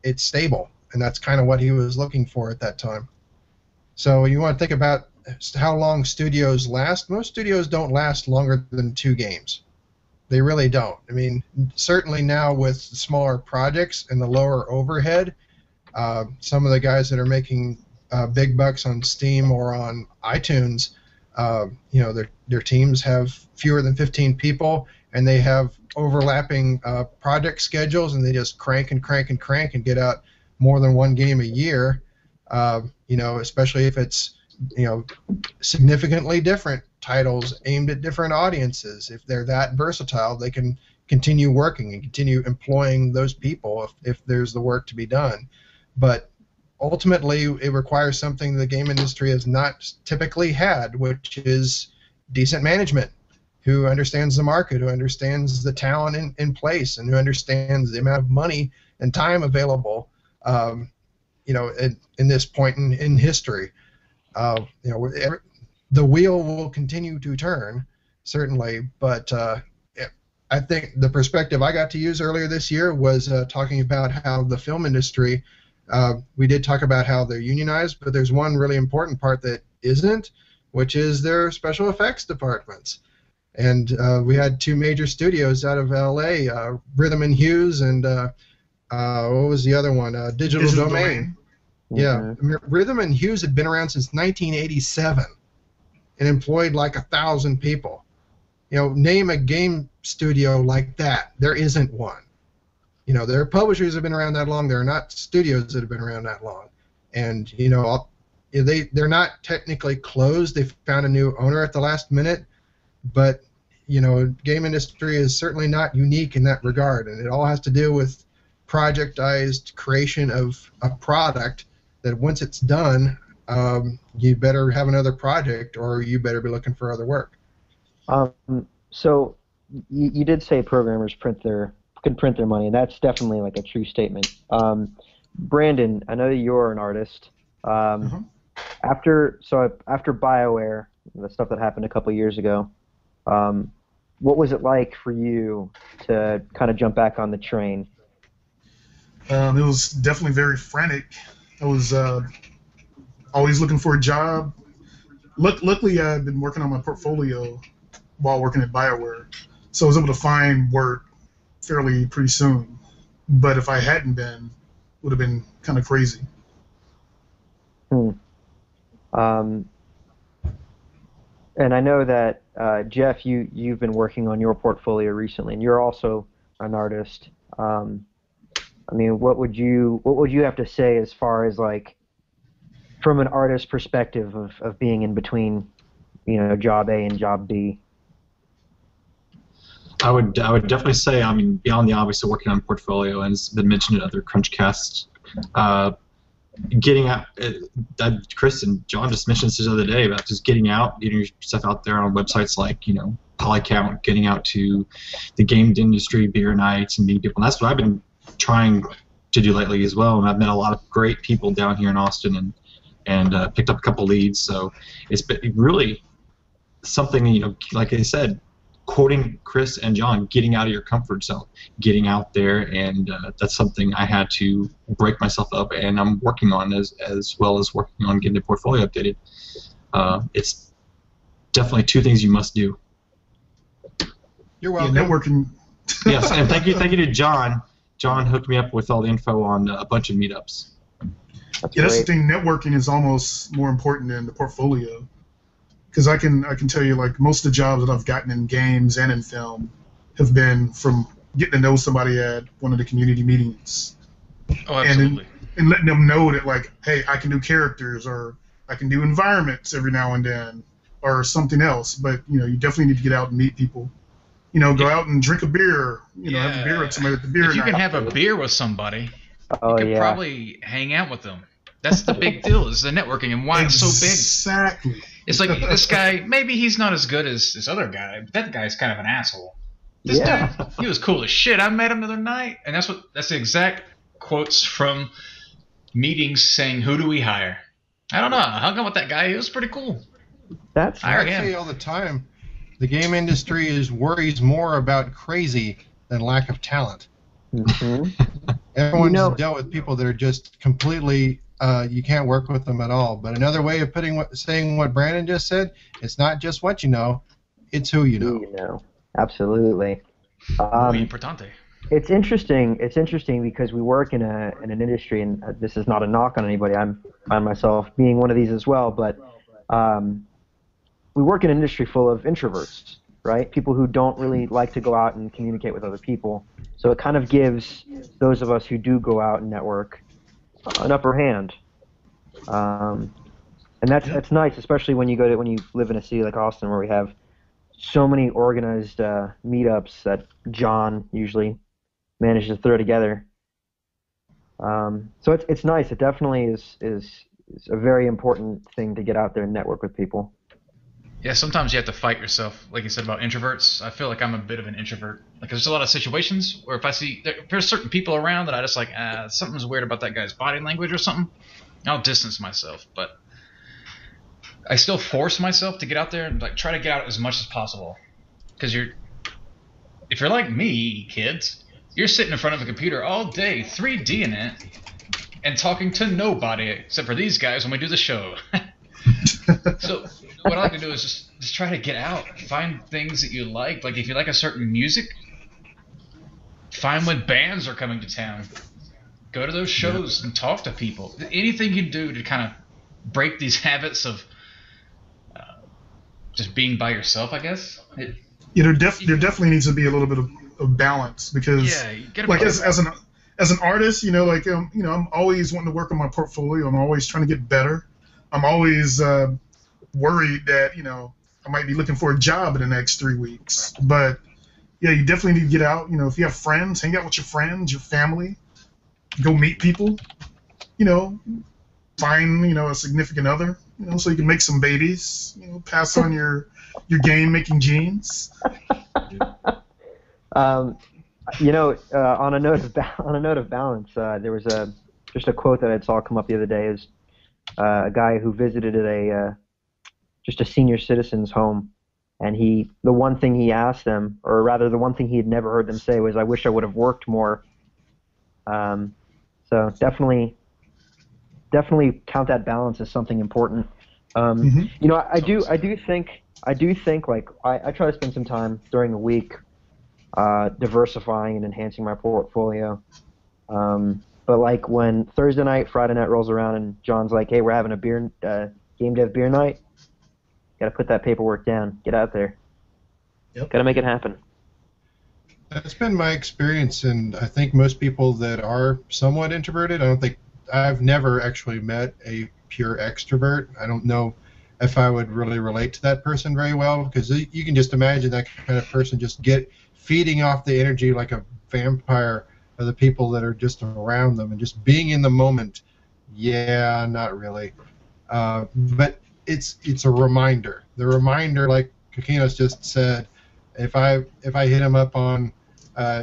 it's stable, and that's kind of what he was looking for at that time. So you want to think about how long studios last. Most studios don't last longer than 2 games. They really don't. I mean, certainly now with smaller projects and the lower overhead, some of the guys that are making big bucks on Steam or on iTunes, you know, their teams have fewer than 15 people, and they have overlapping project schedules, and they just crank and crank and crank and get out more than 1 game a year. You know, especially if it's, you know, significantly different titles aimed at different audiences. If they're that versatile, they can continue working and continue employing those people if there's the work to be done. But ultimately, it requires something the game industry has not typically had, which is decent management, who understands the market, who understands the talent in place, and who understands the amount of money and time available, you know, in this point in history. You know, the wheel will continue to turn, certainly, but I think the perspective I got to use earlier this year was talking about how the film industry, we did talk about how they're unionized, but there's one really important part that isn't, which is their special effects departments. And we had 2 major studios out of LA, Rhythm and Hues, and what was the other one? Digital Domain. Yeah, Rhythm and Hues had been around since 1987 and employed like 1,000 people. You know, name a game studio like that. There isn't one. You know, their publishers have been around that long. There are not studios that have been around that long. And, you know, they're not technically closed. They found a new owner at the last minute. But, you know, game industry is certainly not unique in that regard. And it all has to do with projectized creation of a product that once it's done, you better have another project, or you better be looking for other work. So you did say programmers can print their money, and that's definitely like a true statement. Brandon, I know you're an artist. After BioWare, the stuff that happened a couple years ago, what was it like for you to kind of jump back on the train? It was definitely very frantic. I was always looking for a job. Luckily, I've been working on my portfolio while working at BioWare, so I was able to find work pretty soon. But if I hadn't been, it would have been kind of crazy. And I know that Jeff, you've been working on your portfolio recently, and you're also an artist. I mean, what would you have to say as far as, like, from an artist perspective of being in between, you know, job A and job B? I would definitely say, I mean, beyond the obvious of working on portfolio, and it's been mentioned in other CrunchCasts, getting out, Chris and John just mentioned this the other day about just getting out, getting your stuff out there on websites like, you know, Polycount, getting out to the game industry, beer nights, and meeting people. And that's what I've been trying to do lately as well. And I've met a lot of great people down here in Austin, and picked up a couple leads. So it's been really something, you know, like I said, quoting Chris and John, getting out of your comfort zone, getting out there, and that's something I had to break myself up, and I'm working on as well as working on getting the portfolio updated. It's definitely two things you must do. You're welcome. Yeah, networking. Yes, and thank you to John. John hooked me up with all the info on a bunch of meetups. That's the thing. Networking is almost more important than the portfolio, because I can tell you, like, most of the jobs that I've gotten in games and in film have been from getting to know somebody at one of the community meetings. Oh, absolutely. And letting them know that, like, hey, I can do characters, or I can do environments every now and then, or something else. But you definitely need to get out and meet people. Go out and drink a beer. Have a beer with somebody at the beer night. If you can have a beer with somebody, Oh, you could yeah. probably hang out with them. That's the big deal, is the networking and why it's so big. Exactly. It's like, this guy, maybe he's not as good as this other guy, but that guy's kind of an asshole. This Yeah. dude, he was cool as shit. I met him the other night, and that's the exact quotes from meetings saying, who do we hire? I don't know. I hung out with that guy. He was pretty cool. That's I I say all the time, the game industry worries more about crazy than lack of talent. Mhm. Everyone's dealt with people that are just completely, you can't work with them at all. But another way of saying what Brandon just said, it's not just what you know, it's who you know. Absolutely. Muy importante. It's interesting. It's interesting because we work in an industry, and this is not a knock on anybody. I find myself being one of these as well. But we work in an industry full of introverts, right? People who don't really like to go out and communicate with other people. So it kind of gives those of us who do go out and network an upper hand. And that's nice, especially when you live in a city like Austin, where we have so many organized meetups that John usually manages to throw together. So it's nice. It definitely is a very important thing to get out there and network with people. Yeah, sometimes you have to fight yourself. Like you said about introverts, I feel like I'm a bit of an introvert. Like, there's a lot of situations where if I see there's certain people around that I just like, something's weird about that guy's body language or something, I'll distance myself. But I still force myself to get out there and like try to get out as much as possible. Because if you're like me, kids, you're sitting in front of a computer all day, 3D in it, and talking to nobody except for these guys when we do the show. So what I like to do is just try to get out, find things that you like. Like, if you like a certain music, find when bands are coming to town. Go to those shows and talk to people. Anything you do to kind of break these habits of just bebeing by yourself, I guess. There definitely needs to be a little bit of balance, because you gotta like be as an artist, I'm always wanting to work on my portfolio. I'm always trying to get better. I'm always worried that I might be looking for a job in the next 3 weeks. But yeah, you definitely need to get out. If you have friends, hang out with your friends, your family, go meet people. Find a significant other. So you can make some babies. Pass on your game making genes. On a note of balance, there was just a quote that I saw come up the other day. Is a guy who visited just a senior citizen's home, and the one thing he asked them, or rather the one thing he had never heard them say, was, "I wish I would have worked more." So definitely count that balance as something important. I do think like I try to spend some time during the week diversifying and enhancing my portfolio. But like when Thursday night, Friday night rolls around and John's like, "Hey, we're having a game dev beer night," got to put that paperwork down, get out there. Yep. Got to make it happen. That's been my experience, and I think most people that are somewhat introverted, I've never actually met a pure extrovert. I don't know if I would really relate to that person very well, because you can just imagine that kind of person just feeding off the energy like a vampire of the people that are just around them and just being in the moment. Yeah, not really. But it's a reminder. The reminder, like Kakinos just said, if I hit him up on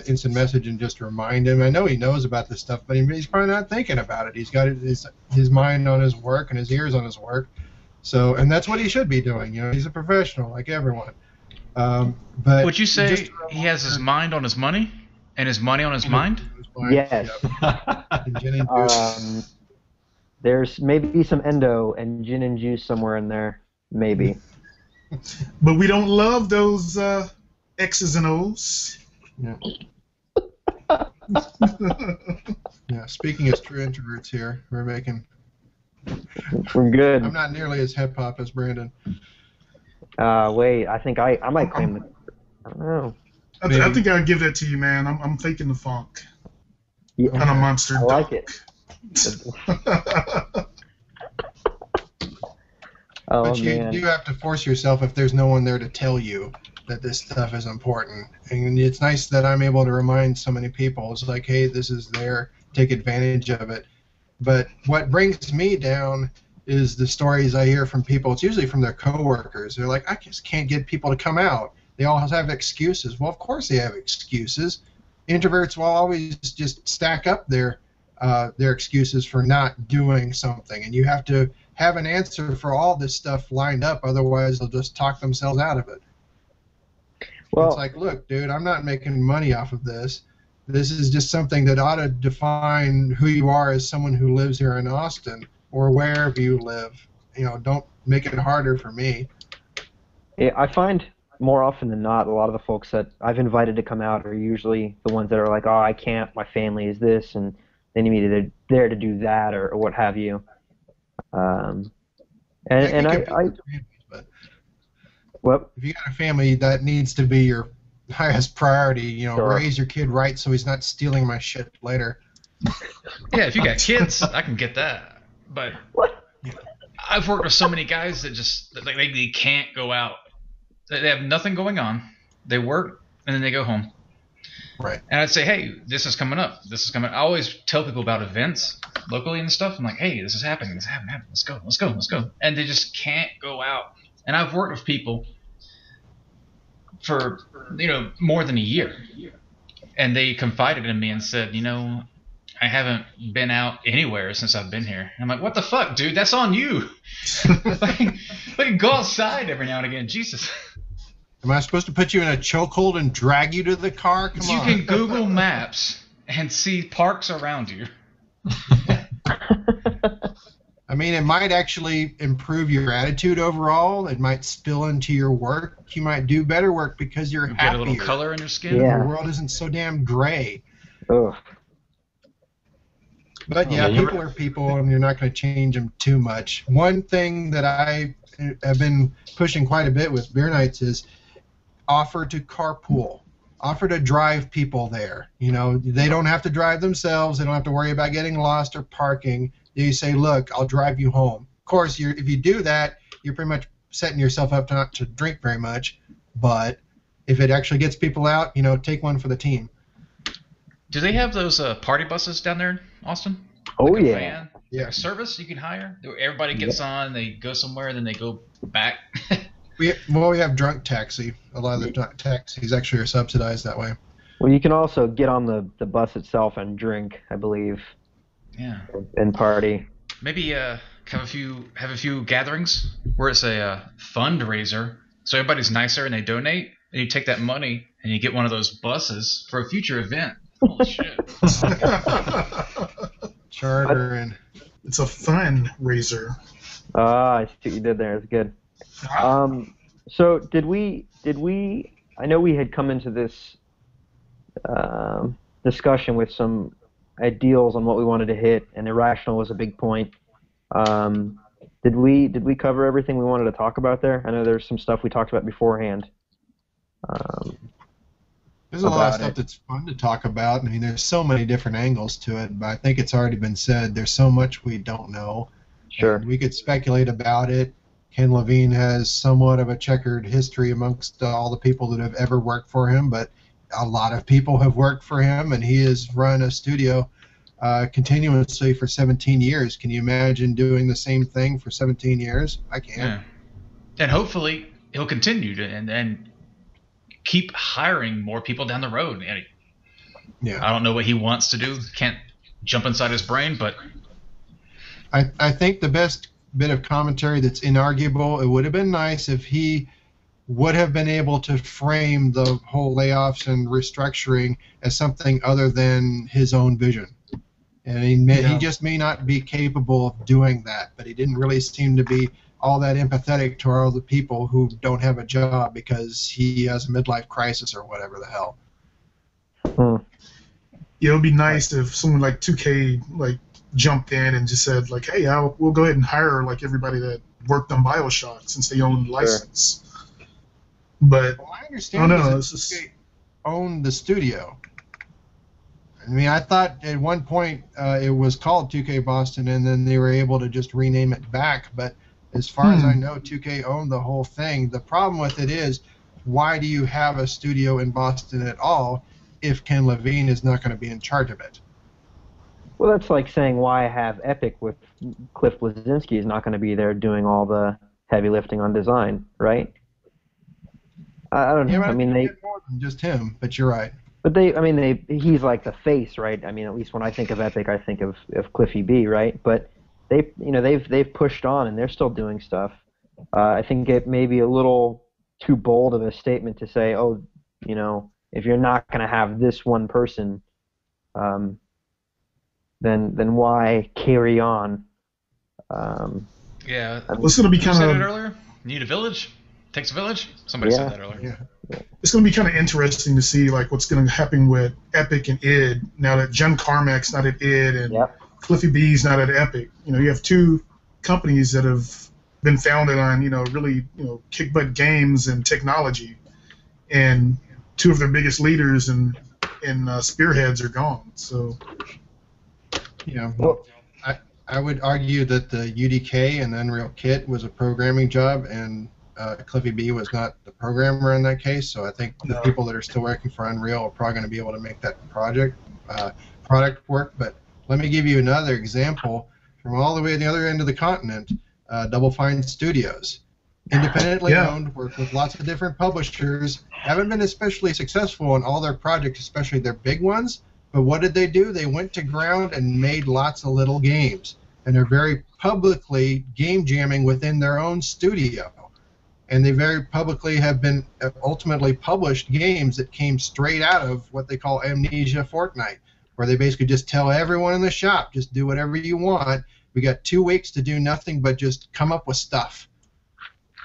instant message and just remind him, I know he knows about this stuff, but he's probably not thinking about it. He's got his mind on his work and his ears on his work. So, and that's what he should be doing. He's a professional like everyone. But would you say he has his mind on his money and his money on his mind? Yes. And gin and juice. There's maybe some endo and gin and juice somewhere in there. Maybe. But we don't love those X's and O's. Yeah. Yeah. Speaking as true introverts here, we're good. I'm not nearly as hip hop as Brandon. Wait, I think I might claim the. I don't know. I think I'll give that to you, man. I'm faking the funk. Yeah, And a monster I like it. Oh, But you man. do have to force yourself if there's no one there to tell you that this stuff is important. And it's nice that I'm able to remind so many people. It's like, hey, this is there. Take advantage of it. But what brings me down is the stories I hear from people. It's usually from their coworkers. They're like, I just can't get people to come out. They all have excuses. Well, of course they have excuses. Introverts will always just stack up their excuses for not doing something. And you have to have an answer for all this stuff lined up. Otherwise, they'll just talk themselves out of it. Well, It's like, look, dude, I'm not making money off of this. This is just something that ought to define who you are as someone who lives here in Austin or wherever you live. You know, don't make it harder for me. yeah, I find more often than not, a lot of the folks that I've invited to come out are usually the ones that are like, oh, I can't, my family is this, and they need me to there to do that, or what have you. And But well, if you got a family, that needs to be your highest priority. You know, Sure. raise your kid right so he's not stealing my shit later. Yeah, if you got kids, I can get that. But what? I've worked with so many guys that just like they can't go out. They have nothing going on. They work and then they go home. Right. And I'd say, hey, this is coming up. This is coming. I always tell people about events locally and stuff. I'm like, hey, this is happening. This is happening. Let's go. And they just can't go out. And I've worked with people for more than a year, and they confided in me and said, I haven't been out anywhere since I've been here. And I'm like, what the fuck, dude? That's on you. like go outside every now and again. Jesus. Am I supposed to put you in a chokehold and drag you to the car? Come on. You can Google Maps and see parks around you. I mean, it might actually improve your attitude overall. It might spill into your work. You might do better work because you're You happier. get a little color in your skin. Yeah. The world isn't so damn gray. Ugh. But yeah, Yeah, people are people, and you're not going to change them too much. One thing that I have been pushing quite a bit with beer nights is offer to carpool. Offer to drive people there. They don't have to drive themselves. They don't have to worry about getting lost or parking. You say, look, I'll drive you home. Of course, if you do that, you're pretty much setting yourself up not to drink very much. But if it actually gets people out, take one for the team. Do they have those party buses down there in Austin? Oh, Like a yeah. van? Yeah. A service you can hire? Everybody gets on, they go somewhere, then they go back. We have drunk taxi. A lot of the taxis actually are subsidized that way. Well, you can also get on the bus itself and drink, I believe, Yeah. and party. Maybe have a few gatherings where it's a fundraiser, so everybody's nicer and they donate, and you take that money and you get one of those buses for a future event. Holy shit! Charter and It's a fun razor. I see what you did there. It's good. So did we? I know we had come into this discussion with some ideals on what we wanted to hit, and irrational was a big point. Did we cover everything we wanted to talk about there? I know there's some stuff we talked about beforehand. there's a lot of about stuff it. that's fun to talk about. I mean, there's so many different angles to it, but I think it's already been said. There's so much we don't know. Sure. And we could speculate about it. Ken Levine has somewhat of a checkered history amongst all the people that have ever worked for him, but a lot of people have worked for him, and he has run a studio continuously for 17 years. Can you imagine doing the same thing for 17 years? I can't. Yeah. And hopefully he'll continue to and keep hiring more people down the road. And Yeah. I don't know what he wants to do. Can't jump inside his brain, but I think the best bit of commentary that's inarguable, it would have been nice if he would have been able to frame the whole layoffs and restructuring as something other than his own vision. And he just may not be capable of doing that, but he didn't really seem to be all that empathetic to all the people who don't have a job because he has a midlife crisis or whatever the hell. Yeah, it would be nice if someone like 2K like jumped in and just said like, hey, we'll go ahead and hire like everybody that worked on BioShock since they own the license. Sure. But my understanding is that 2K owned the studio. I mean, I thought at one point it was called 2K Boston, and then they were able to just rename it back. But as far as I know, 2K owned the whole thing. The problem with it is, why do you have a studio in Boston at all if Ken Levine is not going to be in charge of it? Well, that's like saying why have Epic with Cliff Bleszinski is not going to be there doing all the heavy lifting on design, right? I don't know. Yeah, I mean, they more than just him, but you're right. But he's like the face, right? I mean, at least when I think of Epic, I think of Cliffy B, right? But they've pushed on and they're still doing stuff. I think it may be a little too bold of a statement to say, oh, if you're not going to have this one person, then why carry on? Yeah. It's going to be kind said of it earlier. Need a village. Takes a village. Somebody said that earlier. Yeah. It's going to be kind of interesting to see like what's going to happen with Epic and id now that Jen Carmack's not at id and Cliffy B's not at Epic. You have two companies that have been founded on really kick butt games and technology, and two of their biggest leaders and spearheads are gone. So well, I would argue that the UDK and Unreal Kit was a programming job, and Cliffy B was not the programmer in that case. So I think the people that are still working for Unreal are probably going to be able to make that product work. But let me give you another example from all the way at the other end of the continent. Double Fine Studios, independently owned, work with lots of different publishers, haven't been especially successful in all their projects, especially their big ones. But what did they do? They went to ground and made lots of little games. And they're very publicly game jamming within their own studio. And they very publicly have been ultimately published games that came straight out of what they call Amnesia Fortnite, where they basically just tell everyone in the shop, just do whatever you want. We got 2 weeks to do nothing but just come up with stuff.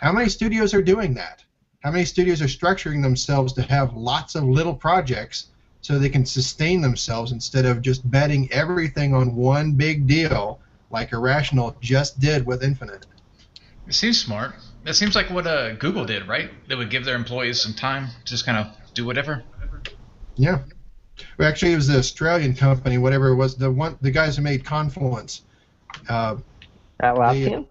How many studios are doing that? How many studios are structuring themselves to have lots of little projects so they can sustain themselves instead of just betting everything on one big deal like Irrational just did with Infinite? It seems smart. That seems like what Google did, right? They would give their employees some time to just kind of do whatever. Yeah. Well, actually, it was the Australian company, whatever it was, the guys who made Confluence. Atlassian?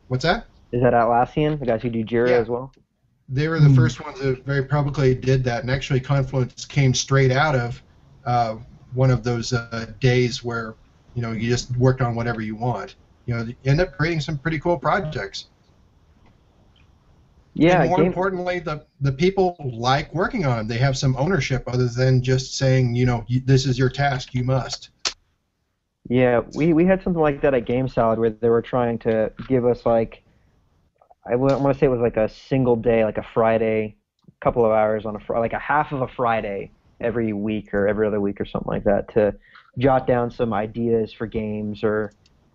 What's that? Is that Atlassian? The guys who do Jira as well? They were the first ones that very publicly did that, and actually Confluence came straight out of one of those days where you just worked on whatever you want. You end up creating some pretty cool projects. Yeah. And more importantly, the people like working on them. They have some ownership other than just saying, this is your task, you must. Yeah, we had something like that at Game Salad where they were trying to give us like, I want to say it was like a single day, like a Friday, a couple of hours on like a half of a Friday every week or every other week or something like that to jot down some ideas for games or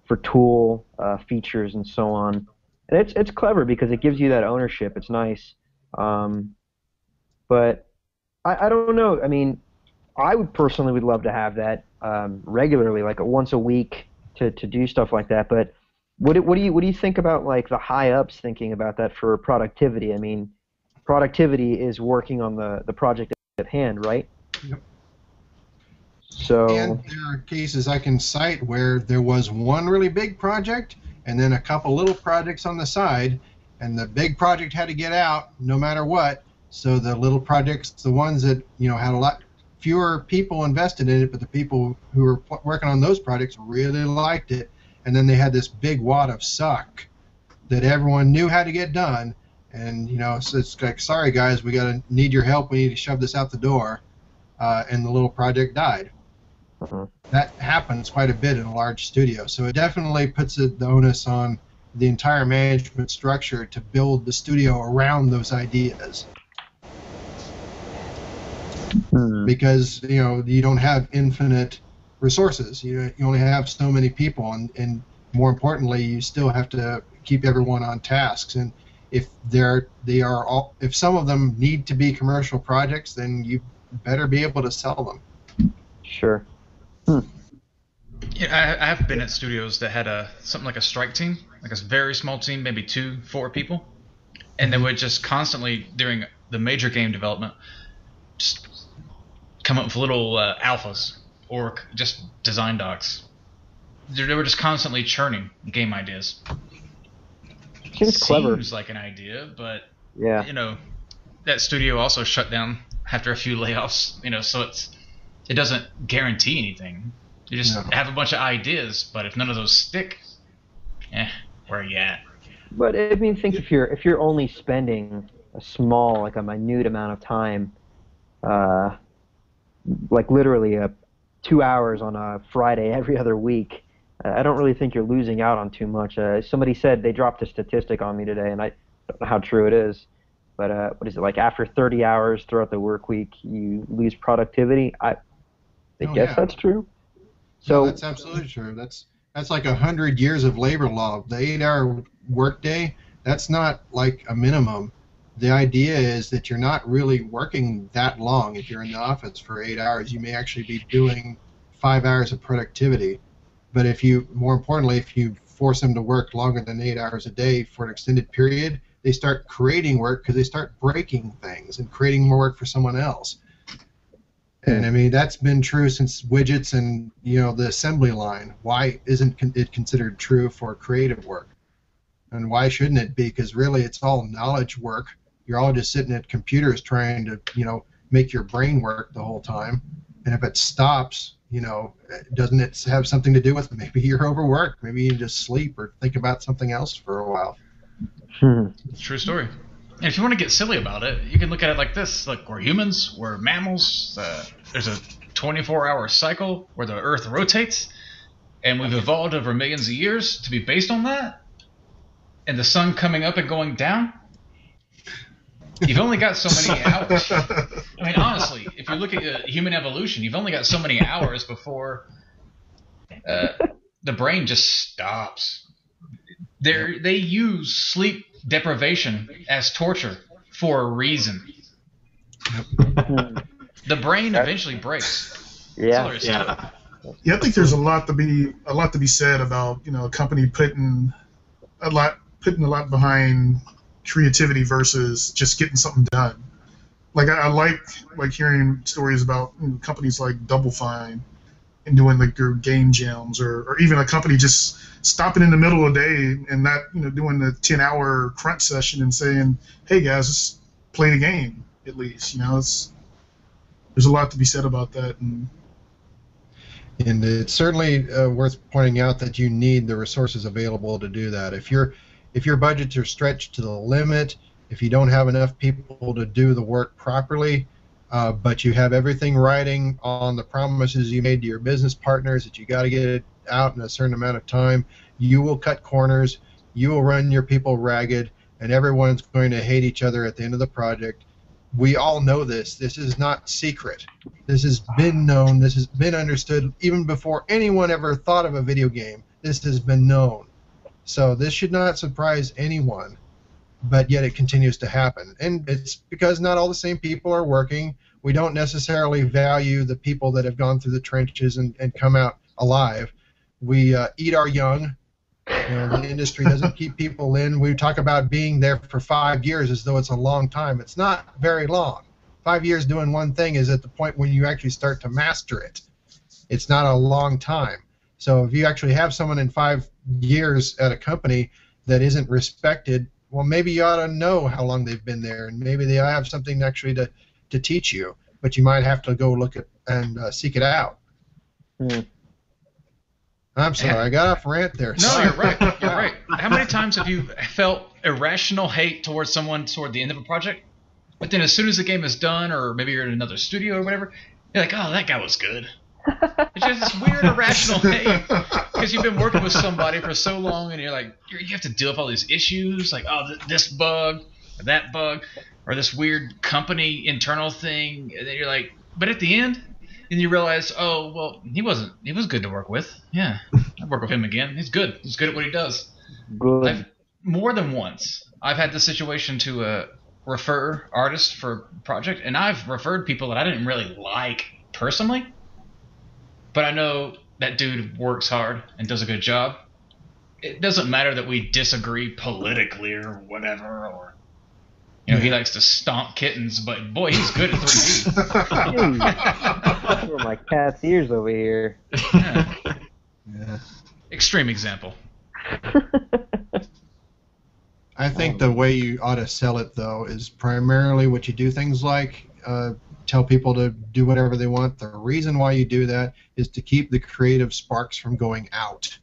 for tool features and so on. And it's clever because it gives you that ownership. It's nice. But I don't know. I mean, I would love to have that regularly, like once a week to do stuff like that. But what do you think about like the high ups thinking about that for productivity? I mean, productivity is working on the project at hand, right? Yep. So, and there are cases I can cite where there was one really big project and then a couple little projects on the side, and the big project had to get out no matter what. So the little projects, the ones that had a lot fewer people invested in it, but the people who were working on those projects really liked it, and then they had this big wad of suck that everyone knew how to get done, and so it's like, sorry guys, we need your help. We need to shove this out the door, and the little project died. That happens quite a bit in a large studio, so it definitely puts the onus on the entire management structure to build the studio around those ideas. Because you don't have infinite resources. You only have so many people, and more importantly, you still have to keep everyone on tasks. And if if some of them need to be commercial projects, then you better be able to sell them. Sure. Yeah, I have been at studios that had something like a strike team, like a very small team, maybe 2-4 people, and they would just constantly during the major game development just come up with little alphas or just design docs. They were just constantly churning game ideas. Seems clever. Seems like an idea, but yeah, that studio also shut down after a few layoffs. So it doesn't guarantee anything. You just have a bunch of ideas, but if none of those stick, where are you at? But I mean, think if you're only spending a minute amount of time, like literally 2 hours on a Friday every other week, I don't really think you're losing out on too much. Somebody said they dropped a statistic on me today, and I don't know how true it is, but what is it, like after 30 hours throughout the work week, you lose productivity? I guess that's true. So that's absolutely true. That's like 100 years of labor law. The 8-hour workday, that's not like a minimum. The idea is that you're not really working that long. If you're in the office for 8 hours, you may actually be doing 5 hours of productivity. But more importantly, if you force them to work longer than 8 hours a day for an extended period, they start creating work because they start breaking things and creating more work for someone else. And I mean, that's been true since widgets and the assembly line. Why isn't it considered true for creative work? And why shouldn't it be? Because really, it's all knowledge work. You're all just sitting at computers trying to make your brain work the whole time. And if it stops, doesn't it have something to do with maybe you're overworked? Maybe you need to sleep or think about something else for a while. True story. And if you want to get silly about it, you can look at it like this. Like, we're humans, we're mammals, there's a 24-hour cycle where the Earth rotates, and we've evolved over millions of years to be based on that. And the sun coming up and going down, you've only got so many hours. I mean, honestly, if you look at human evolution, you've only got so many hours before the brain just stops. They use sleep deprivation as torture for a reason. The brain eventually breaks. Yeah. Yeah, I think there's a lot to be said about a company putting a lot behind creativity versus just getting something done. Like I like hearing stories about companies like Double Fine and doing like their game jams, or even a company just stopping in the middle of the day and not doing the 10-hour crunch session and saying, "Hey guys, let's play the game at least." There's a lot to be said about that, and it's certainly worth pointing out that you need the resources available to do that. If your budgets are stretched to the limit, if you don't have enough people to do the work properly, but you have everything riding on the promises you made to your business partners that you got to get it out in a certain amount of time, you will cut corners, you will run your people ragged, and everyone's going to hate each other at the end of the project. We all know this. This is not secret. This has been known. This has been understood even before anyone ever thought of a video game. This has been known. So this should not surprise anyone, but yet it continues to happen. And it's because not all the same people are working. We don't necessarily value the people that have gone through the trenches and come out alive. We eat our young. The industry doesn't keep people in. We talk about being there for 5 years as though it's a long time. It's not very long. 5 years doing one thing is at the point when you actually start to master it. It's not a long time. So if you actually have someone in 5 years at a company that isn't respected, well, maybe you ought to know how long they've been there, and maybe they have something actually to teach you. But you might have to go look at and seek it out. I'm sorry, I got off rant there. No, you're right. You're right. How many times have you felt irrational hate towards someone toward the end of a project? But then as soon as the game is done, or maybe you're in another studio or whatever, you're like, oh, that guy was good. It's just this weird irrational thing because you've been working with somebody for so long, and you're like, you have to deal with all these issues, like this bug, or that bug, or this weird company internal thing, and then you're like, but at the end, and you realize, oh well, he was good to work with. Yeah, I'd work with him again. He's good. He's good at what he does. Good. More than once, I've had the situation to refer artists for a project, and I've referred people that I didn't really like personally, but I know that dude works hard and does a good job. It doesn't matter that we disagree politically or whatever, or he likes to stomp kittens, but boy, he's good at 3D. For my cat's ears over here. Yeah. Yeah. Extreme example. I think the way you ought to sell it, though, is primarily what you do things like tell people to do whatever they want. The reason why you do that is to keep the creative sparks from going out.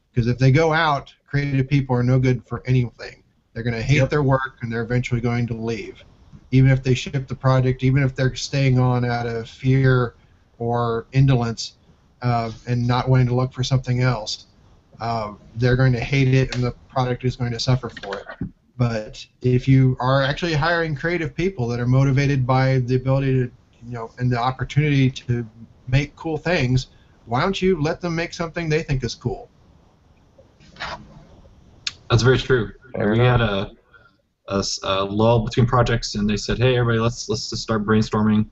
Because if they go out, creative people are no good for anything. They're going to hate their work, and they're eventually going to leave. Even if they ship the project, even if they're staying on out of fear or indolence and not wanting to look for something else, they're going to hate it, and the product is going to suffer for it. But if you are actually hiring creative people that are motivated by the ability to, and the opportunity to make cool things, why don't you let them make something they think is cool? That's very true. We had a lull between projects, and they said, "Hey, everybody, let's just start brainstorming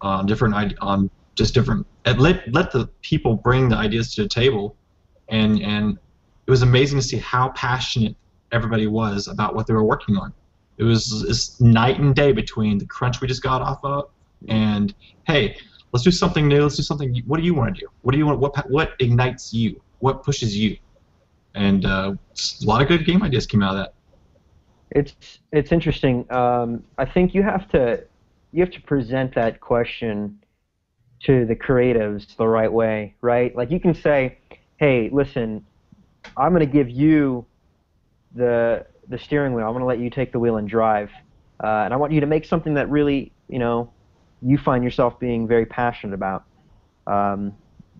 on different let the people bring the ideas to the table." And it was amazing to see how passionate everybody was about what they were working on. It was night and day between the crunch we just got off of and, hey, let's do something new. Let's do something. What do you want to do? What do you want? What ignites you? What pushes you? And a lot of good game ideas came out of that. It's interesting. I think you have to present that question to the creatives the right way, right? Like you can say, hey, listen, I'm going to give you the steering wheel. I'm going to let you take the wheel and drive. And I want you to make something that really, you find yourself being very passionate about.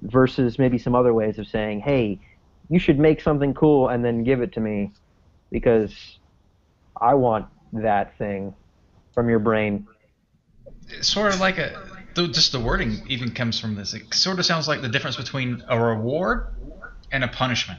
Versus maybe some other ways of saying, hey, you should make something cool and then give it to me because I want that thing from your brain. It's sort of like just the wording even comes from this. It sort of sounds like the difference between a reward and a punishment.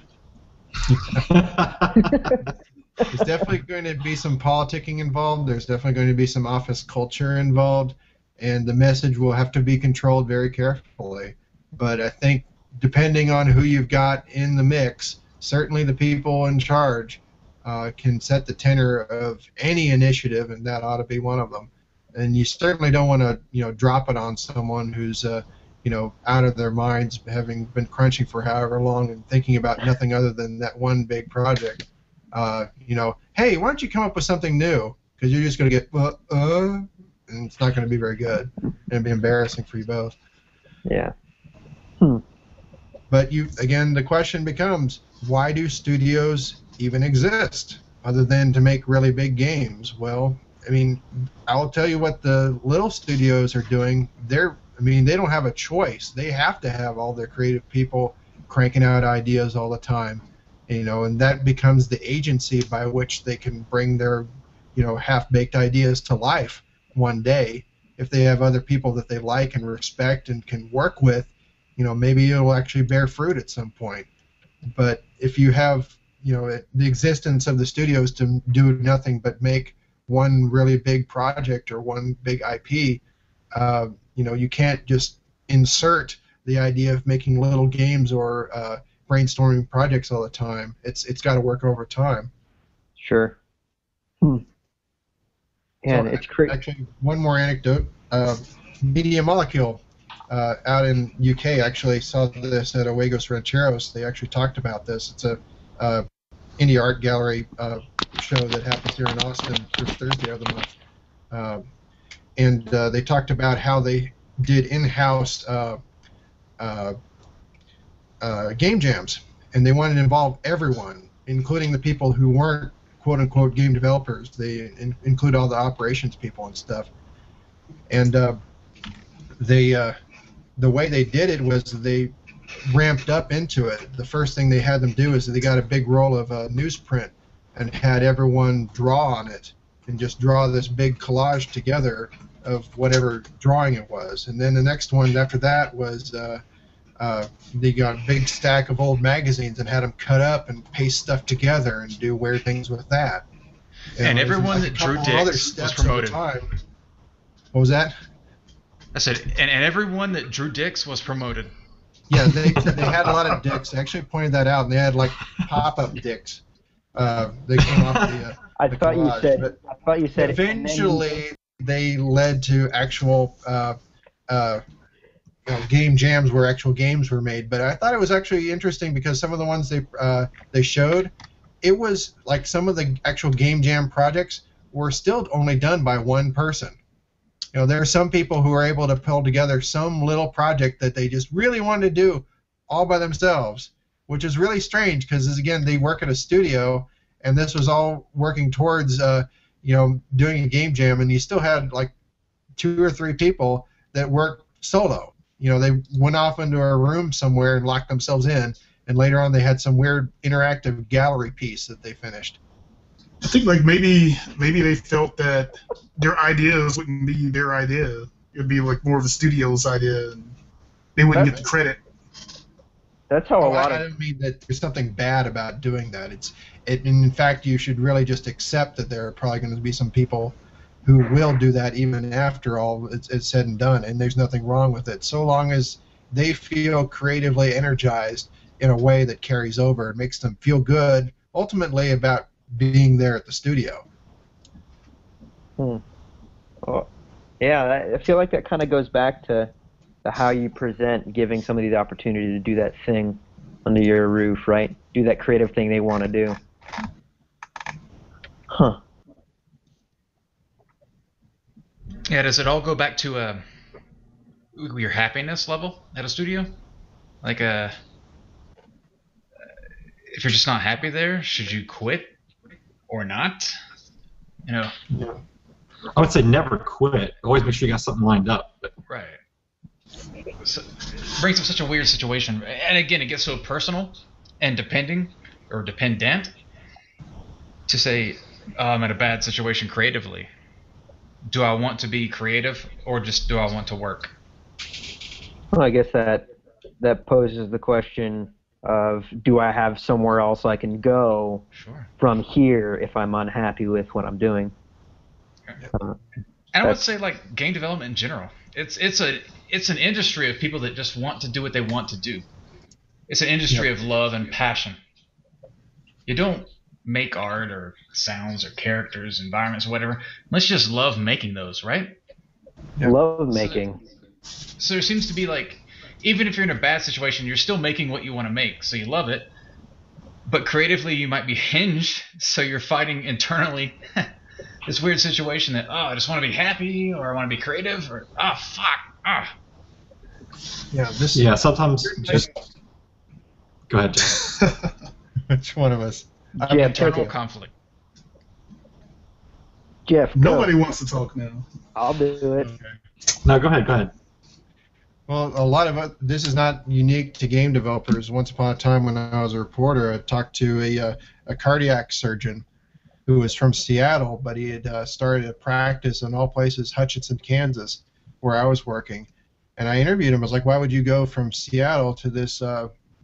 There's definitely going to be some politicking involved. There's definitely going to be some office culture involved, and the message will have to be controlled very carefully. But I think depending on who you've got in the mix, certainly the people in charge can set the tenor of any initiative, and that ought to be one of them. And you certainly don't want to, drop it on someone who's, out of their minds, having been crunching for however long and thinking about nothing other than that one big project. Hey, why don't you come up with something new? Because you're just going to get, and it's not going to be very good, and it'll be embarrassing for you both. Yeah. But again, the question becomes, why do studios even exist other than to make really big games? Well, I mean, I'll tell you what the little studios are doing. They don't have a choice. They have to have all their creative people cranking out ideas all the time, and that becomes the agency by which they can bring their, half-baked ideas to life one day. If they have other people that they like and respect and can work with, maybe it'll actually bear fruit at some point. But if you have, the existence of the studios to do nothing but make one really big project or one big IP, you can't just insert the idea of making little games or brainstorming projects all the time. It's got to work over time. Sure. And it's crazy. Actually, one more anecdote. Media Molecule out in UK actually saw this at Oegos Rancheros. They actually talked about this. It's a indie art gallery show that happens here in Austin first Thursday of the month. And they talked about how they did in-house game jams, and they wanted to involve everyone, including the people who weren't quote-unquote game developers. They include all the operations people and stuff. And they the way they did it was they ramped up into it. The first thing they had them do is they got a big roll of newsprint and had everyone draw on it and just draw this big collage together of whatever drawing it was. And then the next one after that was they got a big stack of old magazines and had them cut up and paste stuff together and do weird things with that. And everyone that drew dicks was promoted. What was that? I said, and everyone that drew dicks was promoted. Yeah, they had a lot of dicks. I actually pointed that out, and they had like pop-up dicks. They came off the. I thought you said. Eventually, they led to actual game jams where actual games were made. But I thought it was actually interesting because some of the ones they showed, it was like some of the actual game jam projects were still only done by one person. You know, there are some people who are able to pull together some little project that they just really wanted to do all by themselves, which is really strange because, again, they work at a studio, and this was all working towards, doing a game jam, and you still had like 2 or 3 people that worked solo. You know, they went off into a room somewhere and locked themselves in, and later on they had some weird interactive gallery piece that they finished. I think like maybe they felt that their ideas wouldn't be their idea. It'd be like more of the studio's idea, and they wouldn't get the credit. That's how I don't mean that there's something bad about doing that. In fact, you should really just accept that there are probably going to be some people who will do that even after all it's said and done, and there's nothing wrong with it, so long as they feel creatively energized in a way that carries over and makes them feel good, ultimately, about being there at the studio. Oh, yeah, I feel like that kind of goes back to how you present giving somebody the opportunity to do that thing under your roof, right? Do that creative thing they want to do. Huh. Yeah, does it all go back to your happiness level at a studio? Like, if you're just not happy there, should you quit or not? You know. Yeah. I would say never quit. Always make sure you got something lined up. But. Right. So, it brings up such a weird situation, and again, it gets so personal and dependent to say, I'm in a bad situation creatively. Do I want to be creative, or just do I want to work? Well, I guess that poses the question of, do I have somewhere else I can go from here if I'm unhappy with what I'm doing? And I would say, like, game development in general, it's an industry of people that just want to do what they want to do. It's an industry of love and passion. You don't make art or sounds or characters, environments, whatever, unless you just love making those, right? Love making. So there seems to be, like, even if you're in a bad situation, you're still making what you want to make, so you love it. But creatively, you might be hinged, so you're fighting internally this weird situation that, I just want to be happy, or I want to be creative, or, fuck. Yeah, sometimes just... Go ahead, Jeff. Which one of us? Internal conflict. Jeff, nobody wants to talk now. I'll do it. Okay. No, go ahead. Well, a lot of this is not unique to game developers. Once upon a time when I was a reporter, I talked to a cardiac surgeon who was from Seattle, but he had started a practice in all places, Hutchinson, Kansas, where I was working. And I interviewed him. I was like, why would you go from Seattle to this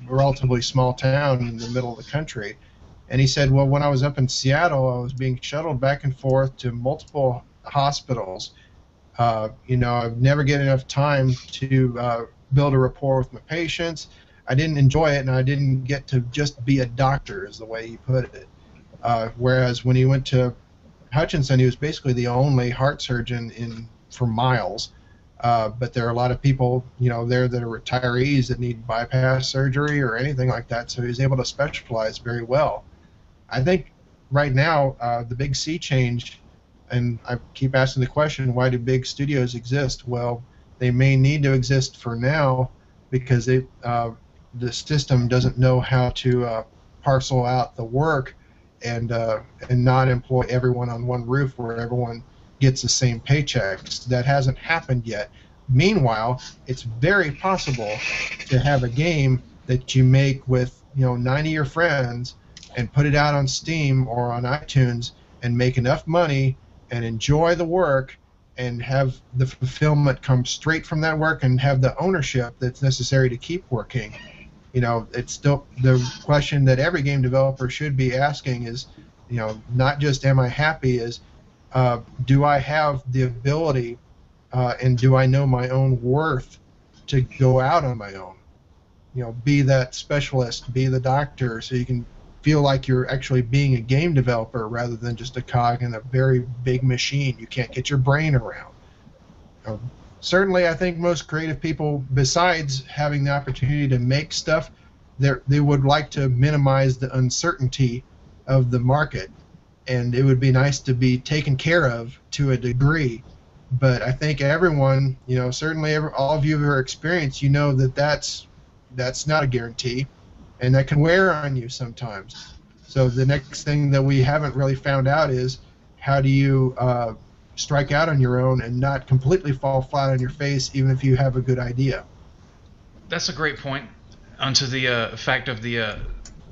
relatively small town in the middle of the country? And he said, well, when I was up in Seattle, I was being shuttled back and forth to multiple hospitals. I'd never get enough time to build a rapport with my patients. I didn't enjoy it, and I didn't get to just be a doctor, is the way he put it. Whereas when he went to Hutchinson, he was basically the only heart surgeon for miles. But there are a lot of people, there that are retirees that need bypass surgery or anything like that, so he was able to specialize very well. I think right now the big sea change, and I keep asking the question, why do big studios exist? Well, they may need to exist for now because the system doesn't know how to parcel out the work and not employ everyone on one roof where everyone gets the same paychecks. That hasn't happened yet. Meanwhile, it's very possible to have a game that you make with 90 of your friends and put it out on Steam or on iTunes and make enough money and enjoy the work and have the fulfillment come straight from that work and have the ownership that's necessary to keep working. It's still the question that every game developer should be asking is, not just am I happy, is do I have the ability and do I know my own worth to go out on my own? Be that specialist, be the doctor, so you can feel like you're actually being a game developer rather than just a cog in a very big machine you can't get your brain around. Certainly, I think most creative people, besides having the opportunity to make stuff, they would like to minimize the uncertainty of the market, and it would be nice to be taken care of to a degree. But I think everyone, certainly all of you who are experienced, that's not a guarantee, and that can wear on you sometimes. So the next thing that we haven't really found out is how do you strike out on your own and not completely fall flat on your face even if you have a good idea. That's a great point. Onto the fact of the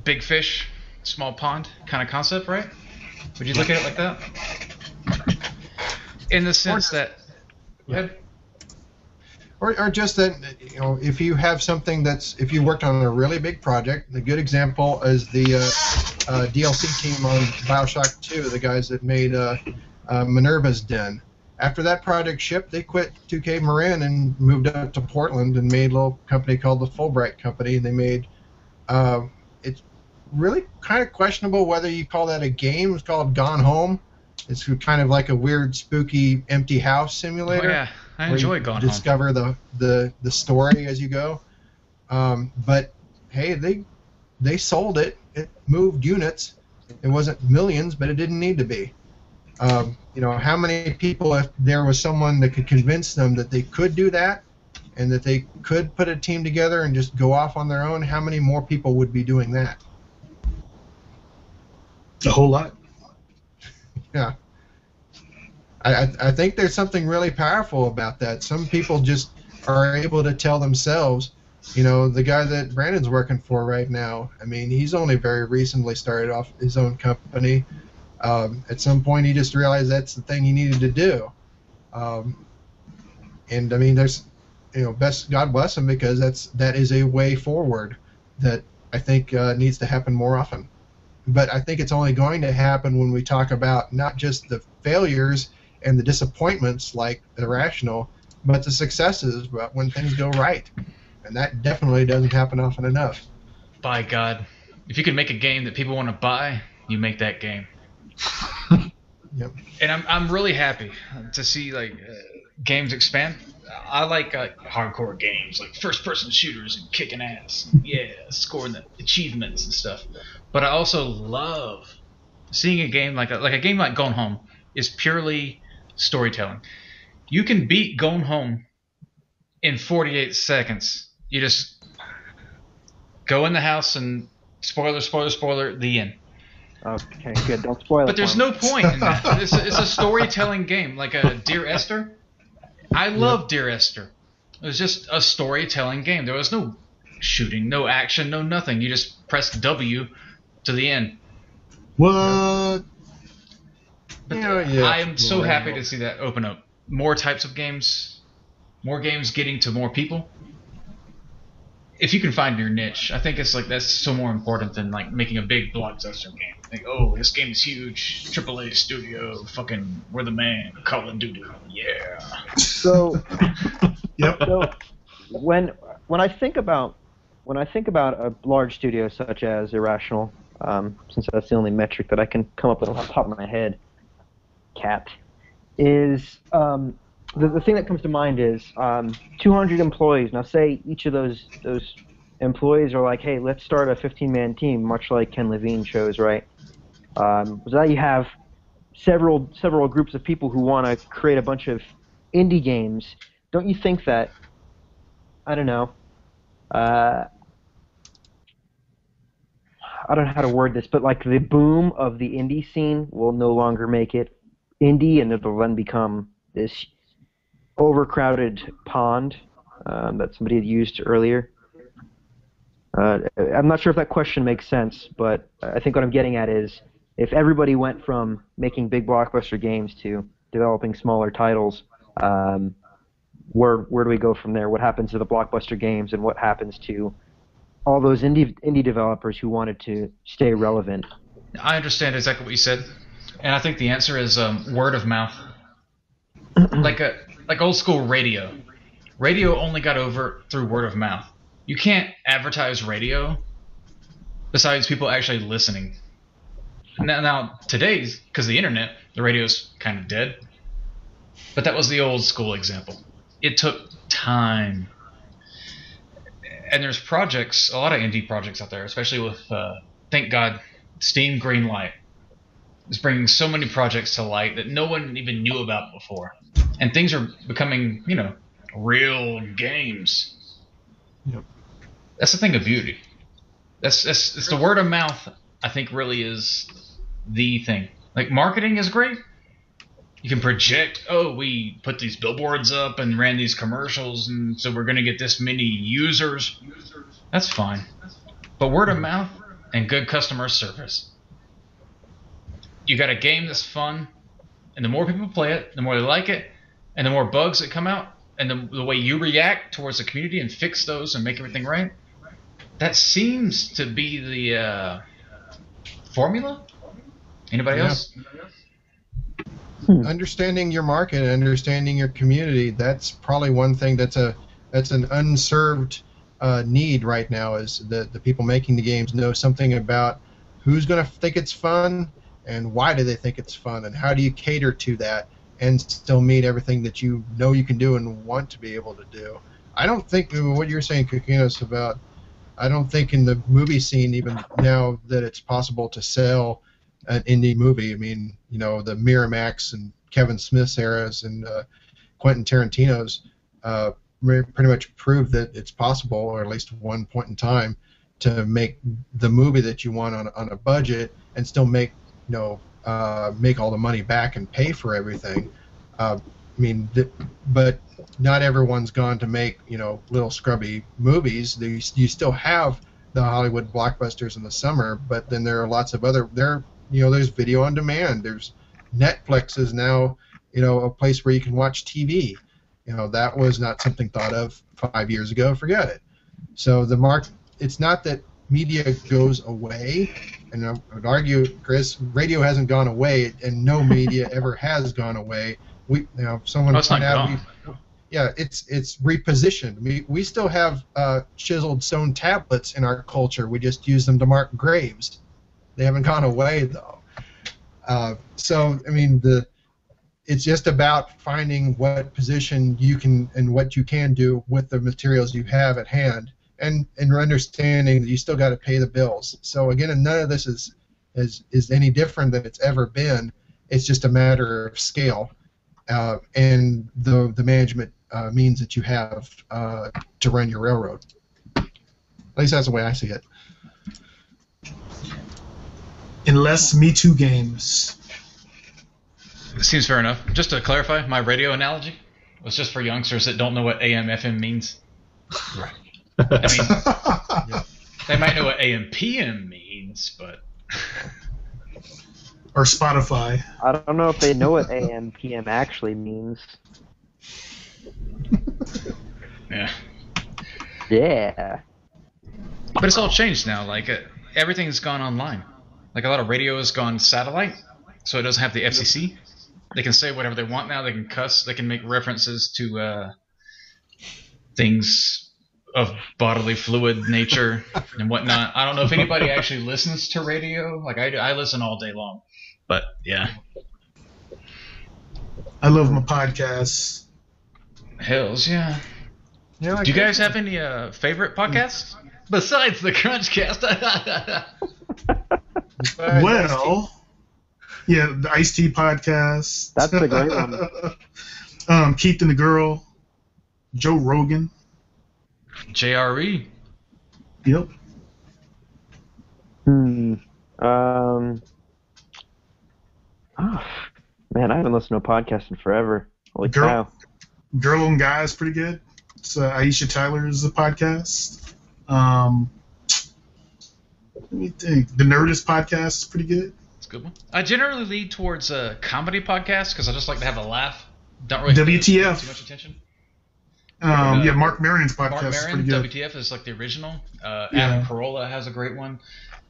big fish, small pond kind of concept, right? Would you look at it like that? In the sense that... Or just that, if you have something if you worked on a really big project, a good example is the DLC team on Bioshock 2, the guys that made Minerva's Den. After that project shipped, they quit 2K Marin and moved up to Portland and made a little company called the Fulbright Company. And they made, it's really kind of questionable whether you call that a game. It's called Gone Home. It's kind of like a weird, spooky, empty house simulator. Oh, yeah. I enjoy Gone Home. Discover the story as you go. But hey, they sold it. It moved units. It wasn't millions, but it didn't need to be. How many people, if there was someone that could convince them that they could do that and that they could put a team together and just go off on their own, how many more people would be doing that? A whole lot. Yeah. I think there's something really powerful about that. Some people just are able to tell themselves, the guy that Brandon's working for right now, he's only very recently started off his own company. At some point, he just realized that's the thing he needed to do. There's, God bless him, because that is a way forward that I think needs to happen more often. But I think it's only going to happen when we talk about not just the failures and the disappointments like Irrational, but the successes, but when things go right. And that definitely doesn't happen often enough. By God. If you can make a game that people want to buy, you make that game. Yep. And I'm really happy to see games expand. I like hardcore games, like first-person shooters and kicking ass. Yeah, scoring the achievements and stuff. But I also love seeing a game like a game like Gone Home is purely storytelling. You can beat Gone Home in 48 seconds. You just go in the house and spoiler, the end. Okay, good. Don't spoil it. But there's no point in that. It's a storytelling game, like a Dear Esther. I love Dear Esther. It was just a storytelling game. There was no shooting, no action, no nothing. You just pressed W to the end. What? But I am so happy to see that open up. More types of games, more games getting to more people. If you can find your niche, I think that's so more important than making a big blockbuster game. This game is huge, AAA studio, fucking we're the man, Call of Duty, yeah. So, Yep. so when I think about a large studio such as Irrational, since that's the only metric that I can come up with off the top of my head, cat, is the thing that comes to mind is 200 employees. Now, say each of those employees are like, hey, let's start a 15-man team, much like Ken Levine chose, right? So now you have several groups of people who want to create a bunch of indie games. Don't you think that, I don't know, I don't know how to word this, but the boom of the indie scene will no longer make it indie, and it'll then become this overcrowded pond that somebody had used earlier. I'm not sure if that question makes sense, but I think what I'm getting at is if everybody went from making big blockbuster games to developing smaller titles, where do we go from there? What happens to the blockbuster games, and what happens to all those indie developers who wanted to stay relevant? I understand exactly what you said, and I think the answer is word of mouth. like old school radio. Radio only got over through word of mouth. You can't advertise radio besides people actually listening. Now today's, because of the internet, the radio's kind of dead. But that was the old school example. It took time. And there's projects, a lot of indie projects out there, especially with, thank God, Steam Greenlight is bringing so many projects to light that no one even knew about before. And things are becoming, real games. Yep. That's the thing of beauty. It's the word of mouth, I think, really is the thing. Like, marketing is great. You can project, we put these billboards up and ran these commercials, and so we're going to get this many users. That's fine. But word of mouth and good customer service. You got a game that's fun, and the more people play it, the more they like it, and the more bugs that come out, and the way you react towards the community and fix those and make everything right, that seems to be the formula. Anybody else? Understanding your market and understanding your community, that's probably one thing that's an unserved need right now, is that the people making the games know something about who's going to think it's fun and why do they think it's fun, and how do you cater to that and still meet everything that you know you can do and want to be able to do. I don't think what you're saying, Kukinos, about, I don't think in the movie scene even now that it's possible to sell an indie movie. I mean, the Miramax and Kevin Smith's eras and Quentin Tarantino's pretty much proved that it's possible, or at least at one point in time, to make the movie that you want on a budget and still make make all the money back and pay for everything. But not everyone's gone to make little scrubby movies. You still have the Hollywood blockbusters in the summer, but then there are lots of other there's video on demand. There's Netflix is now a place where you can watch TV. That was not something thought of 5 years ago. Forget it. So it's not that media goes away, and I would argue, Chris, radio hasn't gone away, and no media ever has gone away. Someone pointed out, it's repositioned. We still have chiseled stone tablets in our culture. We just use them to mark graves. They haven't gone away, though. It's just about finding what position you can and what you can do with the materials you have at hand, and understanding that you still got to pay the bills. So again, none of this is any different than it's ever been. It's just a matter of scale and the management means that you have to run your railroad. At least that's the way I see it. In less Me Too games. Seems fair enough. Just to clarify, my radio analogy was just for youngsters that don't know what AM FM means. Right. I mean, they might know what AM PM means, but or Spotify. I don't know if they know what AM PM actually means. Yeah. Yeah. But it's all changed now. Like everything's gone online. Like a lot of radio has gone satellite, so it doesn't have the FCC. They can say whatever they want now. They can cuss. They can make references to things of bodily fluid nature and whatnot. I don't know if anybody actually listens to radio. Like I listen all day long. But yeah. I love my podcasts. Hells yeah. Yeah, Do you guys have any favorite podcasts besides the CrunchCast? Well, yeah, the Ice-T podcast. That's a great one. Keith and the Girl. Joe Rogan. JRE. Yep. Oh, man, I haven't listened to a podcast in forever. Holy Girl, cow. Girl on Guy is pretty good. It's Aisha Tyler's podcast. Let me think. The Nerdist podcast is pretty good. It's a good one. I generally lead towards comedy podcasts because I just like to have a laugh. Don't really pay too much attention. Yeah, Mark Maron's podcast Mark is Maron, pretty good. WTF is like the original. Adam Carolla has a great one.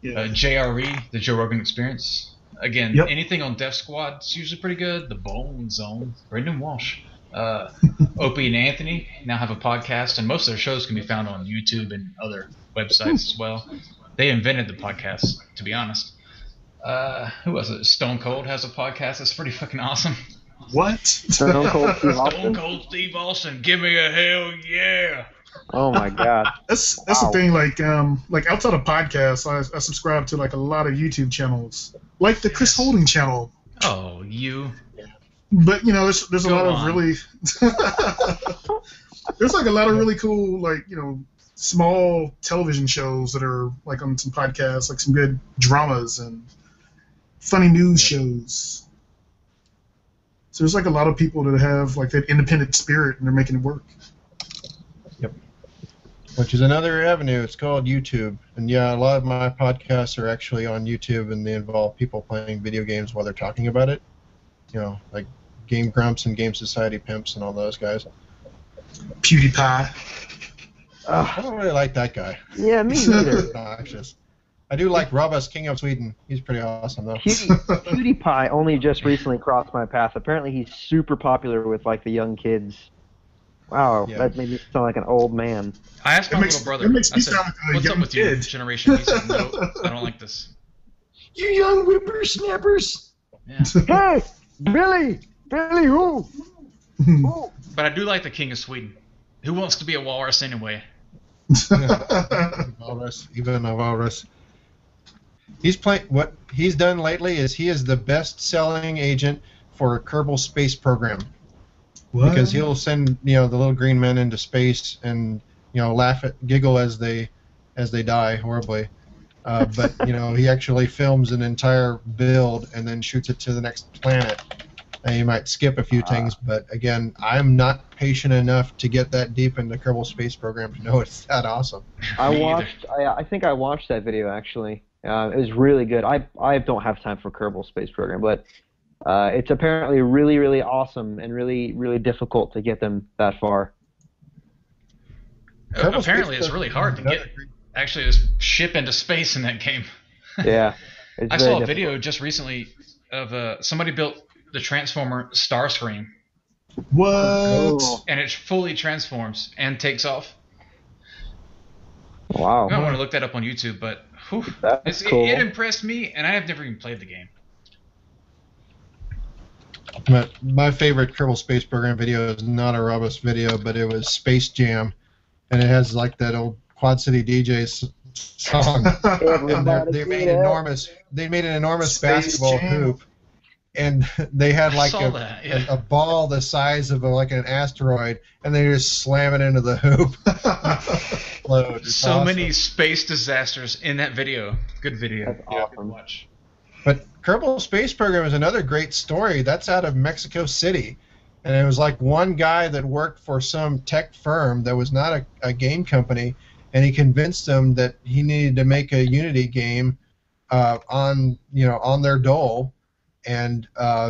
Yeah. JRE, the Joe Rogan Experience. Again, Yep. anything on Def Squad is usually pretty good. The Bone Zone, Brendan Walsh. Opie and Anthony now have a podcast, and most of their shows can be found on YouTube and other websites as well. They invented the podcast, to be honest. Who was it? Stone Cold has a podcast that's pretty fucking awesome. What? Stone Cold Steve Austin? Stone Cold Steve Austin, give me a hell yeah! Oh my god. That's the thing. Like outside of podcasts, I subscribe to like a lot of YouTube channels, like the Chris Holding channel. Oh, you. But there's a Go lot on. of really there's like a lot of really cool small television shows that are like on some podcasts, like some good dramas and funny news shows. So there's like a lot of people that have like that independent spirit and they're making it work. Yep. Which is another avenue. It's called YouTube. And yeah, a lot of my podcasts are actually on YouTube, and they involve people playing video games while they're talking about it. Like Game Grumps and Game Society Pimps and all those guys. PewDiePie. I don't really like that guy. Yeah, me neither. Obnoxious. I do like Robus, King of Sweden. He's pretty awesome, though. PewDiePie only just recently crossed my path. Apparently he's super popular with like the young kids. Wow, Yeah. that made me sound like an old man. I asked my little brother, it makes I me said, sound like a what's up young with you, kid." generation? He said, no, I don't like this. You young whippersnappers! Yeah. Hey, Billy who? Who? But I do like the King of Sweden. Who wants to be a walrus anyway? Walrus, even a walrus. What he's done lately is he is the best-selling agent for a Kerbal Space Program. What? Because he'll send the little green men into space and giggle as they die horribly. But he actually films an entire build and then shoots it to the next planet. And you might skip a few things, but again, I'm not patient enough to get that deep into Kerbal Space Program to know it's that awesome. I think I watched that video actually. It was really good. I don't have time for Kerbal Space Program, but it's apparently really, really awesome and really, really difficult to get them that far. Apparently, it's really hard to get actually this ship into space in that game. Yeah. I saw a video just recently of somebody built the Transformer Starscream, What? and it fully transforms and takes off. Wow. I want to look that up on YouTube, but whew, That's cool. it impressed me, and I have never even played the game. But my favorite Kerbal Space Program video is not a Robust video, but it was Space Jam, and it has like that old Quad City DJs song. And they made an enormous Space basketball Jam. hoop, and they had like saw that, yeah. a ball the size of like an asteroid, and they just slam it into the hoop. Explode. It's So awesome. many space disasters in that video. Good video. That's Yeah, awesome. good watch. But Kerbal Space Program is another great story. That's out of Mexico City. And it was like one guy that worked for some tech firm that was not a game company, and he convinced them that he needed to make a Unity game on their dole, and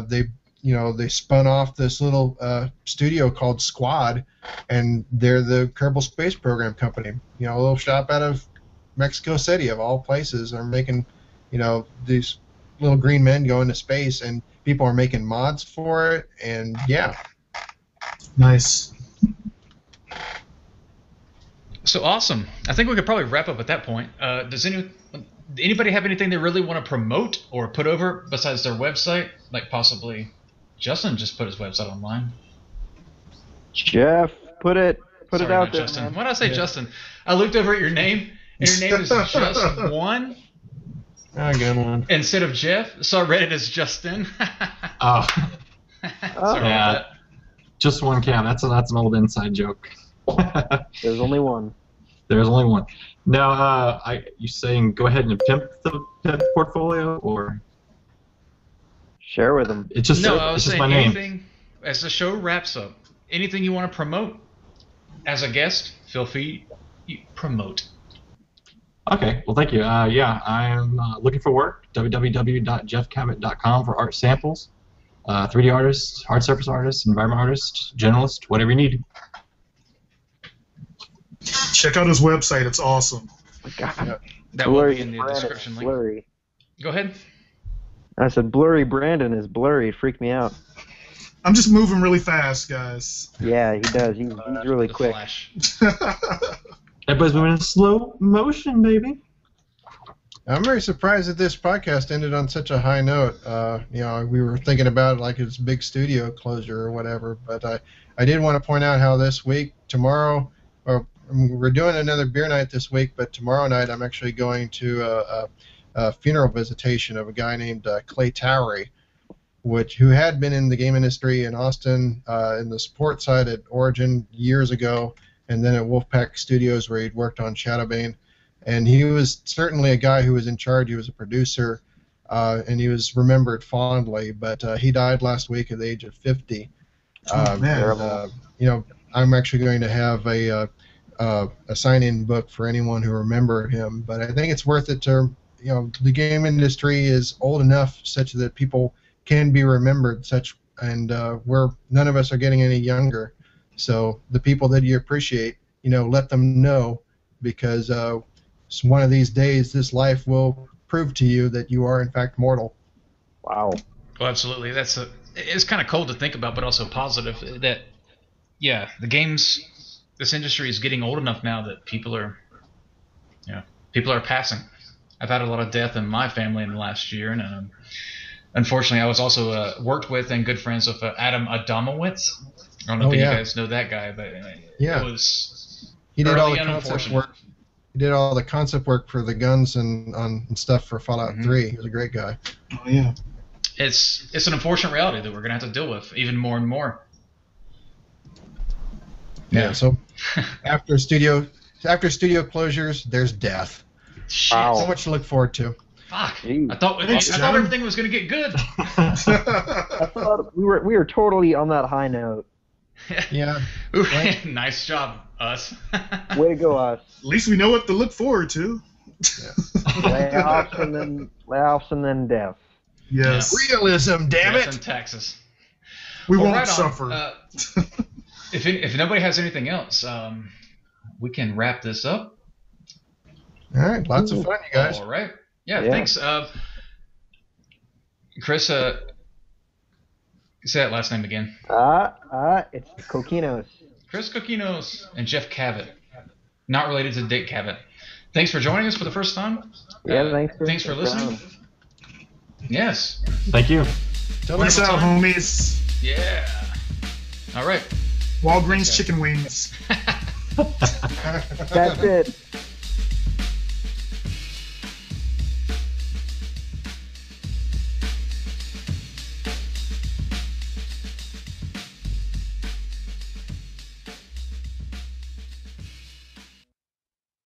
they spun off this little studio called Squad, and they're the Kerbal Space Program company. A little shop out of Mexico City of all places are making these little green men go into space, and people are making mods for it, and yeah. Nice. So awesome. I think we could probably wrap up at that point. Does anybody have anything they really want to promote or put over besides their website? Like possibly Justin just put his website online. Jeff, put it Sorry, out not there, Justin. man. Why did I say Justin? I looked over at your name, and your name is just one I got one. instead of Jeff, so I read it as Justin. Oh, Sorry yeah. about that. just one cam. That's an old inside joke. There's only one. There's only one. No, you saying go ahead and pimp the portfolio, or Share with them. it's just No, I was it's just saying my name. anything as the show wraps up. anything you want to promote as a guest, feel free to promote. Okay, well, thank you. Yeah, I am looking for work. www.jeffcabot.com for art samples. 3D artist, hard surface artist, environment artist, generalist, whatever you need. Check out his website. It's awesome. God. That will Blurry be in the Brandon description is link. blurry. Go ahead. I said blurry Brandon is blurry. It freaked me out. I'm just moving really fast, guys. Yeah, he does. He's really The quick. Flash. Everybody's moving in slow motion, baby. I'm very surprised that this podcast ended on such a high note. We were thinking about like it's a big studio closure or whatever, but I did want to point out how this week, tomorrow, we're doing another beer night this week, but tomorrow night I'm actually going to a funeral visitation of a guy named Clay Towery, who had been in the game industry in Austin in the support side at Origin years ago, and then at Wolfpack Studios where he'd worked on Shadowbane. And he was certainly a guy who was in charge. He was a producer, and he was remembered fondly. But he died last week at the age of 50. Man. I'm actually going to have a sign-in book for anyone who remembered him. But I think it's worth it to, the game industry is old enough such that people can be remembered. Where none of us are getting any younger. So the people that you appreciate, let them know, because one of these days, this life will prove to you that you are in fact mortal. Wow. Well, absolutely. It's kind of cold to think about, but also positive. That, yeah, this industry is getting old enough now that people are passing. I've had a lot of death in my family in the last year, and unfortunately, I was also worked with and good friends with Adam Adamowitz. I don't know if you guys know that guy, but Yeah. it was He did all early the and concept unfortunate. work. He did all the concept work for the guns and stuff for Fallout 3. He was a great guy. Oh, yeah. It's an unfortunate reality that we're gonna have to deal with even more and more. Yeah. So after studio closures, there's death. Shit. Wow. So much to look forward to. Fuck. Jeez. I thought Thanks, John. everything was gonna get good. I thought we were totally on that high note. Yeah. Ooh, Right. nice job, us. Way to go, us. At least we know what to look forward to. Layoffs and then death. Yes. Realism, damn Death it! and taxes. We Well, won't right on. suffer. If nobody has anything else, we can wrap this up. All right. Lots of fun, you guys. All right. Yeah. Yeah. Thanks, Chris. Say that last name again. It's Coquinos. Chris Coquinos and Jeff Cavett. Not related to Dick Cavett. Thanks for joining us for the first time. Yeah, Thanks for listening. Yes. Thank you. Till Peace next out, time. homies. Yeah. All right. Walgreens chicken wings. That's it.